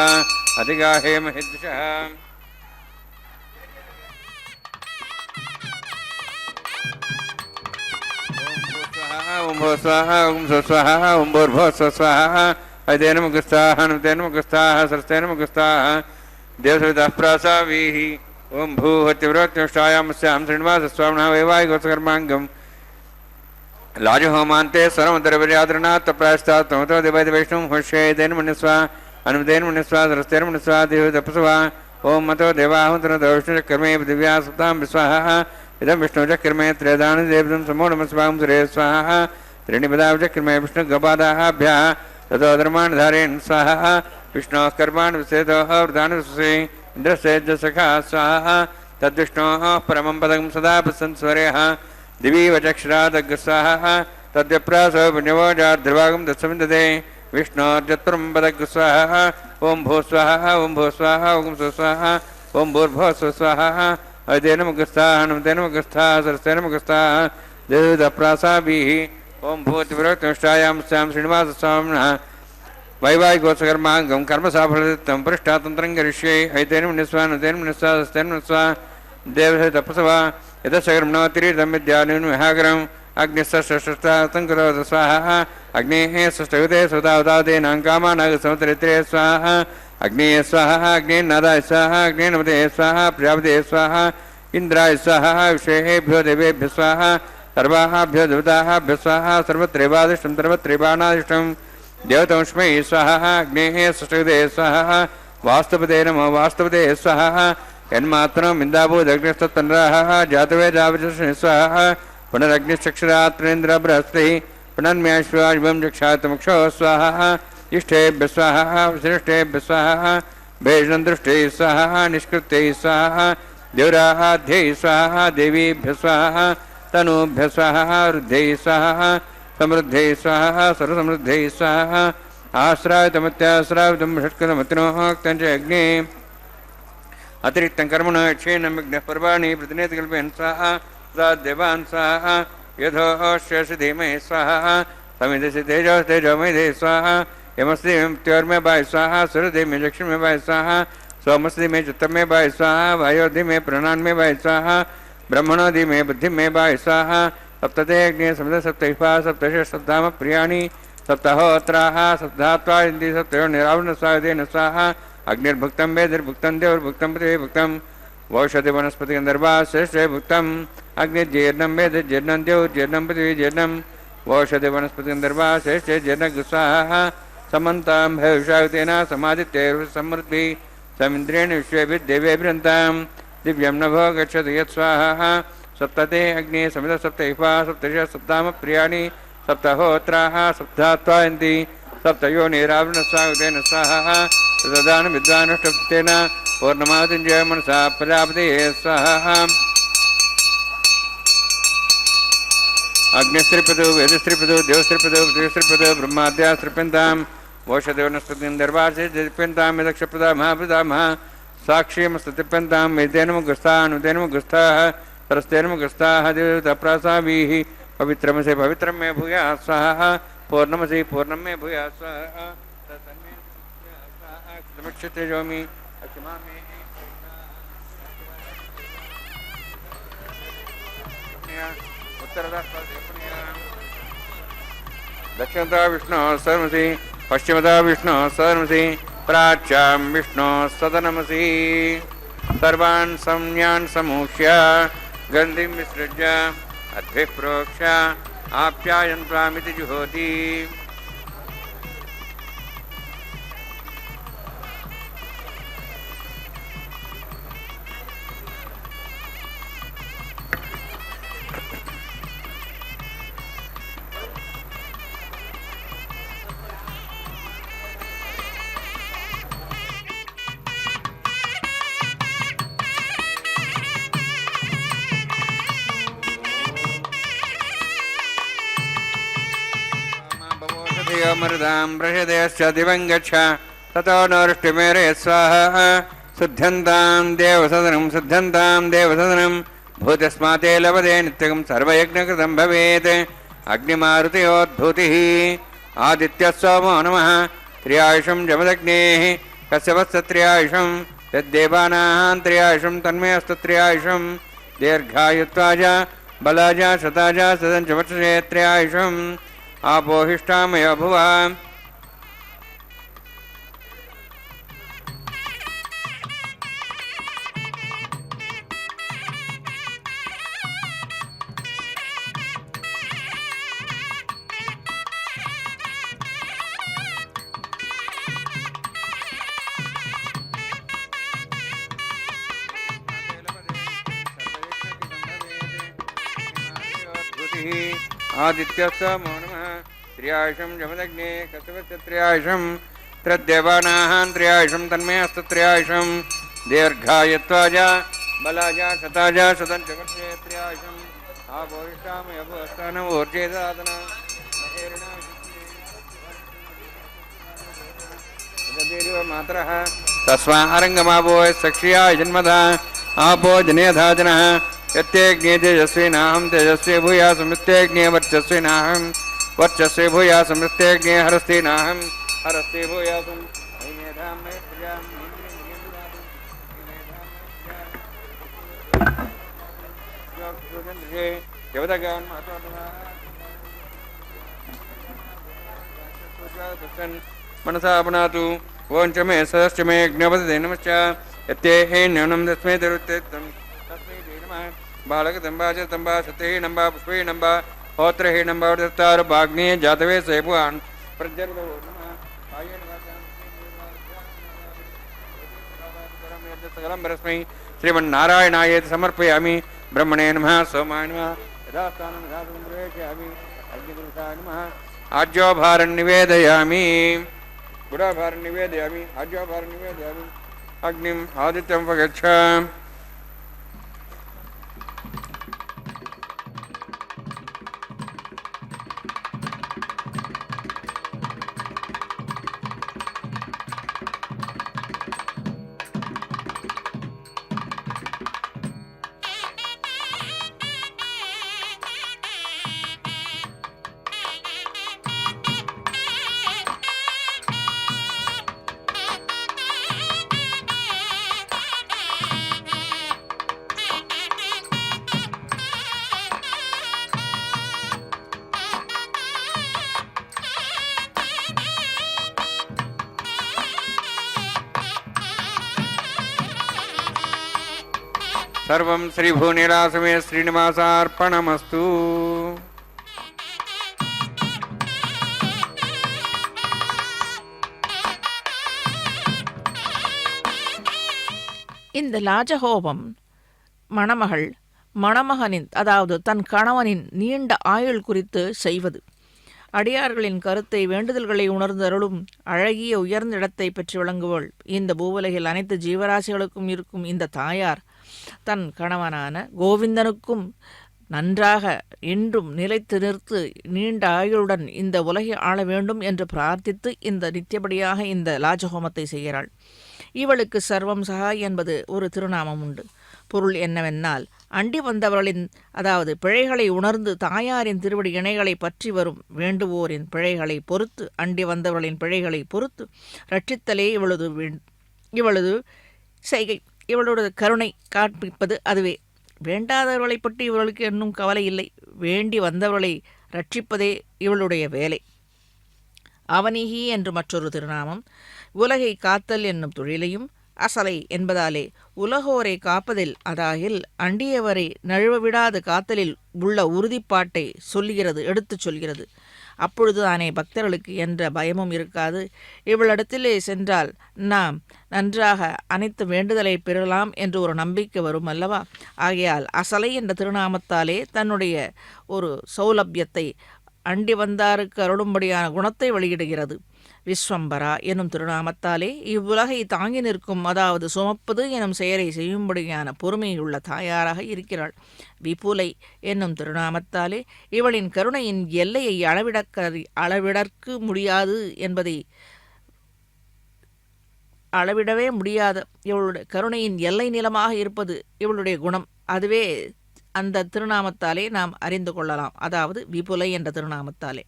अधिगाहे महिद्विषः ओं भो स्वाहा ओं स्व स्वाहा ओं भूर्भो स्व स्वाहा ऐतेन मुखस्थाः नुतेन मुखस्थाः सरस्तेन मुखस्थाः देवसवितः प्रासाभिः ओं भूहत्यव्रोत्तिष्ठायां स्यां श्रीनिवासस्वामिनः वैवाहिकोत्सकर्माङ्गं लाजहोमान्ते सर्वमन्तरपर्यादरणात् प्रायश्चात् तमतो देवैर्वैष्णवं होष्ये ऐतेन मन्यस्वा अनुमतेन मन्यस्वा सरस्तेन मन्यस्वा देवतपस्वा ओं मतो देवाहुन्तरतो विष्णुचक्रमे दिव्या सप्तां विस्वाहा इदं विष्णुचक्रमे त्रयदानदेवं समो नमस्वां सुरे स्वाहा त्रीणिपदाचक्रमे विष्णुगपादाभ्यः ततो धर्माणधारेण स्वाहा विष्णोः कर्माणि विशेषः वृतानि विशे इन्द्रसेजसखा स्वाहा तद्विष्णोः परमं पदं सदा प्रसन्स्वरेः दिवि वचक्षरादग् स्वाहा तद्यप्रासो पुण्यवोजार्ध्रुवागं दत्समिन्दते विष्णोर्जत्परमं पदग् स्वाहा ओं भो स्वाहा ओं भो स्वाहा ओं स्व स्वाहा ओं भूर्भो स्व स्वाहा ऐतेन मुखस्थाः नुतेन मुखस्थाः सरस्तेन मुखस्थाः देवदप्रासाभिः ओं भूतिविरोत्तिष्ठायां स्यां श्रीनिवासस्वामिनः वैवाहिकोत्सकर्माङ्गं कर्मसाफलदत्तं पृष्ठातन्त्रं करिष्ये ऐतेन मन्यस्वा नुतेन मन्यस्वा सरस्तेन मन्यस्वा देवसवितपस्वा यतशकर्मणोत्तिरीतं विद्यानुं विहागरम् अग्निस्सष्टं करोतु स्वाहा अग्नेः षष्ठयुते सुतावतादेनां कामानागसमुद्रित्रे स्वाहा अग्नेय स्वाहा अग्नेन्नादाय स्वाहा अग्नेन्नमते स्वाहा प्रजापते स्वाहा इन्द्राय स्वाहा विषयेभ्यो देवेभ्यः स्वाहा सर्वाभ्यो देवताभ्यः स्वाहा सर्वत्रैवादिष्टं सर्वत्रैवानादिष्टं देवतंस्मै स्वाहा अग्नेः षष्ठयुते स्वाहा वास्तुपते नमो वास्तुपते स्वाहा यन्मात्रं इन्दाभूदग्निस्तत्तन्राः जातवेदावचष्णे स्वाहा पुनरग्निश्चक्षरात्रेन्द्र बृहस्पतिः पुनर्म्याश्वाजिवं जक्षातमुक्षो स्वाहा इष्टेभ्यः स्वाहा श्रेष्ठेभ्यः स्वाहा भेषणं दृष्टे स्वाहा निष्कृत्यै स्वाहा देवराध्यै स्वाहा देवीभ्यः स्वाहा तनूभ्यः स्वाहा रुद्ध्यै स्वाहा समृद्धे स्वाहा सर्वसमृद्धे स्वाहा आश्रावितमत्याश्रावितं षट्कमतिनोक्तं च अग्ने अतिरिक्तं कर्मण क्षेनं विघ्नः पर्वाणि प्रतिनेतकल्पेन स्वाहा सा देवान् स्वाहा यथोश्यसि धीमहि स्वाहा समिधसि तेजोमयि स्वाहा यमस्ति त्योर्मे बाय स्वाहा सुरधि में लक्ष्मी में बाय स्वाहा सोमस्ति में चित्त में बाय स्वाहा वायोधि में प्राणान में बाय स्वाहा ब्रह्मणोधि में बुद्धि में बाय स्वाहा सप्तते अग्नि सप्त सप्तहिपा सप्तश सप्ताम प्रियाणि सप्तहोत्राः सप्तात्वा इंद्रि सप्तयो निरावरण स्वादेन स्वाहा अग्निर्भुक्तं वेदिर्भुक्तं देवर्भुक्तं पृथिवीभुक्तं वौषधि वनस्पति गंधर्वा श्रेष्ठ भुक्तं अग्निर्जीर्णं वेदिर्जीर्णं देवजीर्णं पृथिवीजीर्णं वौषधि वनस्पति गंधर्वा श्रेष्ठ जीर्ण स्वाहा समन्तां भविष्यायुतेन समादित्यैर्समृद्धि समिन्द्रेण विश्वेभिर्देवेभिरन्तां दिव्यं नभो गच्छतु यत् स्वाहा सप्तते अग्नि समित सप्तहिपा सप्तश सप्ताम प्रियाणि सप्तहोत्राः सप्तात्वायन्ति सप्तयो निरावरण स्वायुतेन स्वाहा तदान विद्वानुष्टप्तेन पूर्णमादिञ्जय मनसा प्रजापतिः स्वाहा अग्निस्त्रिपदो वेदस्त्रिपदो देवस्त्रिपदो पृथ्वीस्त्रिपदो ब्रह्माद्यास्त्रिप्यन्तां वोषदेवनस्पतिन्दर्वासिप्यन्तां यदक्षप्रदा महाप्रदामः साक्षीमस्ततिप्यन्तां वेदेनमुगस्ताः सरस्तेनमुगस्ताः देवताप्रासाभिः पवित्रमसि पवित्रं मे भूयात् स्वाहा पूर्णमसि पूर्णं मे भूयात् स्वाहा तन्मे दक्षिणता विष्णु सर्वमसि पश्चिमता विष्णु सर्वमसि प्राच्यां विष्णु सदनमसि सर्वान् संज्ञान् समूह्य गन्धिं विसृज्य अद्भिः प्रोक्ष्य आप्यायन्त्वामिति जुहोति मृदां प्रषदेश्च दिवं गच्छ ततो नोष्टिमेरे स्वाहा शुद्ध्यन्तां देवसदनं भूतस्माते लभते नित्यं सर्वयज्ञकृतं भवेत् अग्निमारुतयोद्भूतिः आदित्यः सोमो नमः त्र्यायुषं जमदग्नेः कस्य वत्स त्र्यायुषं यद्देवानां त्र्यायुषं तन्मे अस्तु त्र्यायुषं दीर्घायुत्वाज बलाज शताज सदञ्च वत्से त्र्यायुषम् आपोहिष्ठामयो भुवा आदित्यस्य मौनमः त्र्यायुषं जमदग्ने कसवस्य त्र्यायुषं त्रद्देवानाः त्र्यायुषं तन्मे अस्तु त्र्यायुषं दीर्घायुत्वाज बलाज शताज सदञ्च वर्षे त्र्यायुषम् आपोहिष्ठामयभुवस्थानमूर्जेदादन मातरः तस्मा अरङ्गमापो सक्ष्याय जन्मधा आपो जनेधा जनः यत्यग्ने तेजस्विनाहं तेजस्वी भूया समित्यग्ने वर्चस्विनाहं वर्चस्वी भूया समित्यग्ने हरस्तिनाहं हरस्ति भूयासं मेधां मे प्रजां इंद्रियं देवतागान् माता मनसा अपनातु ओं च मे सदश्च मे ज्ञपति नमश्च यत्ते न्यूनं तस्मै तरुत्तेत्तं तस्मै नमः बालकदम्बा च तम्बा सते नम्बा पुष्पे नम्बा होत्र हे नम्बा दत्तार बाग्ने जातवे सेभुआन् प्रज्वलो नमः आयेन सकलं परस्मै श्रीमन्नारायणायेति समर्पयामि ब्रह्मणे नमः सोमाय नमः यथास्थानं यथासुन्दरेष्यामि अग्निपुरुषाय नमः आज्योभारं निवेदयामि गुडाभारं निवेदयामि आज्योभारं निवेदयामि अग्निम् आदित्यं उपगच्छ సర్వం శ్రీభూనిలాసమే శ్రీనివాసార్పణమస్తు. இந்த லாஜஹோமம் மணமகள் மணமகனின் அதாவது தன் கணவனின் நீண்ட ஆயுள் குறித்து செய்வது. அடியார்களின் கருத்தை வேண்டுதல்களை உணர்ந்தருளும் அழகிய உயர்ந்த இடத்தை பெற்று விளங்குவள். இந்த பூவுலகில் அனைத்து ஜீவராசிகளுக்கும் இருக்கும் இந்த தாயார் தன் கணவனான கோவிந்தனுக்கும் நன்றாக இன்றும் நிலைத்து நிறுத்து நீண்ட ஆயுளுடன் இந்த உலகை ஆள வேண்டும் என்று பிரார்த்தித்து இந்த நித்தியபடியாக இந்த லாஜஹோமத்தை செய்கிறாள். இவளுக்கு சர்வம் சகாய் என்பது ஒரு திருநாமம் உண்டு. பொருள் என்னவென்னால், அண்டி வந்தவர்களின் அதாவது பிழைகளை உணர்ந்து தாயாரின் திருவடி இணைகளை பற்றி வரும் வேண்டுவோரின் பிழைகளை பொறுத்து அண்டி வந்தவர்களின் பிழைகளை பொறுத்து ரட்சித்தலே இவளது செய்கை. இவளோட கருணை காண்பிப்பது அதுவே. வேண்டாதவர்களை பற்றி இவர்களுக்கு இன்னும் கவலை இல்லை. வேண்டி வந்தவர்களை ரட்சிப்பதே இவளுடைய வேலை. அவனிகி என்று மற்றொரு திருநாமம். உலகை காத்தல் என்னும் தொழிலையும் அசலை என்பதாலே உலகோரை காப்பதில் அதாகில் அண்டியவரை நழுவவிடாது காத்தலில் உள்ள உறுதிப்பாட்டை சொல்கிறது, எடுத்துச் சொல்கிறது. அப்பொழுதுதானே பக்தர்களுக்கு என்ற பயமும் இருக்காது. இவளிடத்திலே சென்றால் நாம் நன்றாக அனைத்து வேண்டுதலை பெறலாம் என்று ஒரு நம்பிக்கை வரும் அல்லவா? ஆகையால் அசலை என்ற திருநாமத்தாலே தன்னுடைய ஒரு சௌலபியத்தை அண்டி வந்தாருக்கு அருளும்படியான குணத்தை வெளியிடுகிறது. விஸ்வம்பரா எனும் திருநாமத்தாலே இவ்வுலகை தாங்கி நிற்கும் அதாவது சுமப்பது எனும் செயலை செய்யும்படியான பொறுமையுள்ள தாயாராக இருக்கிறாள். விபுலை என்னும் திருநாமத்தாலே இவளின் கருணையின் எல்லையை அளவிடற்கு முடியாது என்பதை அளவிடவே முடியாத இவளுடைய கருணையின் எல்லை நிலமாக இருப்பது இவளுடைய குணம். அதுவே அந்த திருநாமத்தாலே நாம் அறிந்து கொள்ளலாம். அதாவது விபுலை என்ற திருநாமத்தாலே.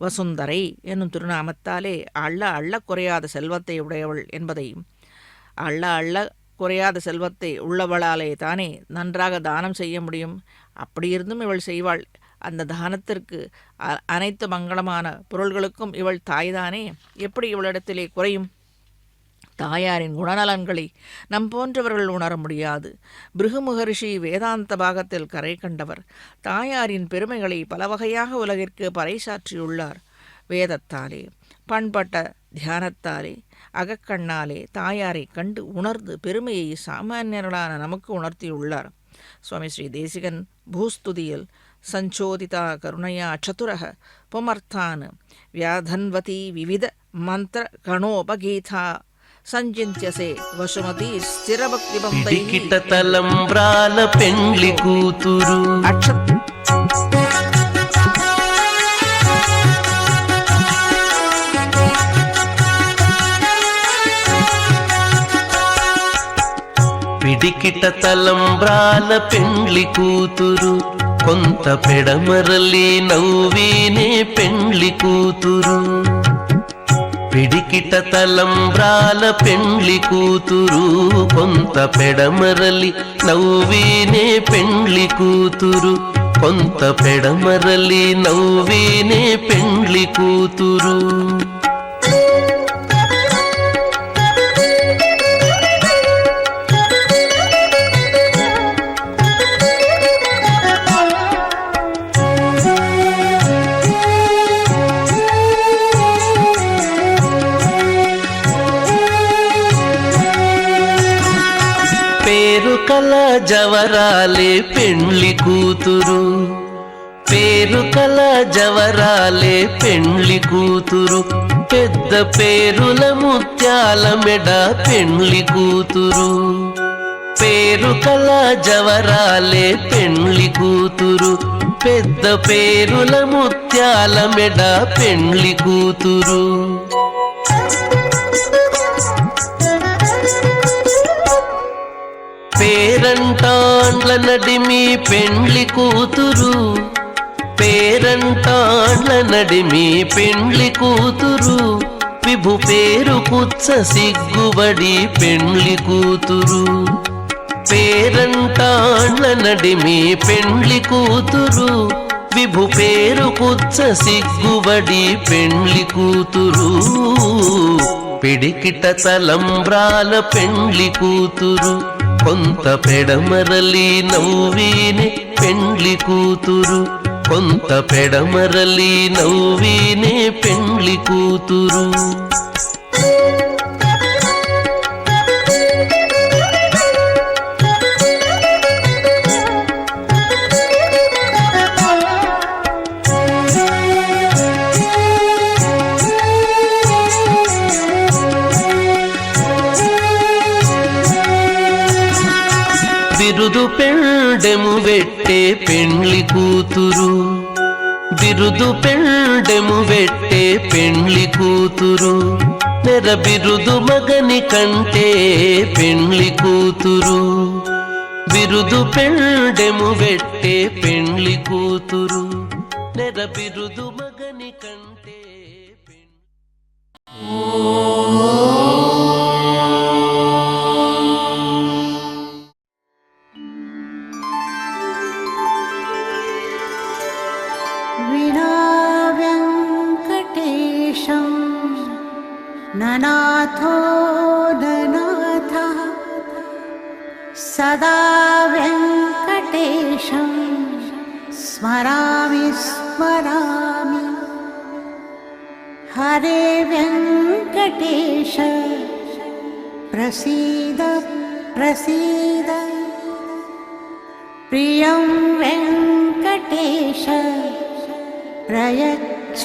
வசுந்தரை என்னும் திருநாமத்தாலே அள்ள குறையாத செல்வத்தை உடையவள் என்பதையும், அள்ள குறையாத செல்வத்தை உள்ளவளாலே தானே நன்றாக தானம் செய்ய முடியும். அப்படியிருந்தும் இவள் செய்வாள். அந்த தானத்திற்கு அனைத்து மங்களமான பொருள்களுக்கும் இவள் தாய்தானே. எப்படி இவளிடத்திலே குறையும்? தாயாரின் குணநலன்களை நம் போன்றவர்கள் உணர முடியாது. பிருகு மகரிஷி வேதாந்த பாகத்தில் கரை கண்டவர். தாயாரின் பெருமைகளை பல வகையாக உலகிற்கு பறைசாற்றியுள்ளார். வேதத்தாலே, பண்பட்ட தியானத்தாலே, அகக்கண்ணாலே தாயாரை கண்டு உணர்ந்து பெருமையை சாமானியர்களான நமக்கு உணர்த்தியுள்ளார். சுவாமி ஸ்ரீ தேசிகன் பூஸ்துதியில் சஞ்சோதிதா கருணையா சதுரக புமர்த்தான் வியாதன்வதி விவித மந்திர கணோபகீதா సంజింత్యసే వసుమతి స్థిరభక్తిబంధై పిడికిట తలంబ్రాల పెండ్లి కూతురు పిడికిట తలంబ్రాల పెండ్లి కూతురు కొంత పెడమరలి నవ్వినే పెండ్లి కూతురు. పిడికిట తలంబ్రాల పెండ్లి కూతురు కొంత పెడమరలి నవ్వినే పెండ్లి కూతురు. కొంత పెడమరలి నవ్వినే పెండ్లి కూతురు. పేరుకల జవరాలే పెండ్లి కూతురు. పేరుకల జవరాలే పెండ్లి కూతురు. పెద్ద పేరుల ముత్యాల మెడ పెండ్లి కూతురు. పేరుకల జవరాలే పెండ్లి కూతురు. పెద్ద పేరుల ముత్యాల మెడ పెండ్లి కూతురు. పేరంటాండ్ల నడిమి పెండ్లి కూతురు. పేరంటాండ్ల నడిమి పెండ్లి కూతురు. విభు పేరు కుచ్చ సిగ్గుబడి పెండ్లి కూతురు. పేరంటాండ్ల నడిమి పెండ్లి కూతురు. విభు పేరు కుచ్చ సిగ్గుబడి పెండ్లి కూతురు. పిడికిట తలంబ్రాల పెండ్లి కూతురు కొంత పెడమరలి నవ్వీనే పెండ్లి కూతురు, కొంత పెడమరలి నవ్వీనే పెండ్లి కూతురు. బిరుదు పెండెము వెట్టే పెండ్లి కూతురు, బిరుదు పెండెము వెట్టే పెండ్లి కూతురు. నెర బిరుదు మగని కంటే పెండ్లి కూతురు, బిరుదు పెండెము వెట్టే పెండ్లి కూతురు. నెర బిరుదు మగని కంటే वेङ्कटेशं ननाथो ननाथः सदा वेङ्कटेशं स्मरामि स्मरामि. हरे वेङ्कटेश प्रसीद प्रसीद. प्रियं वेङ्कटेश प्रयच्छ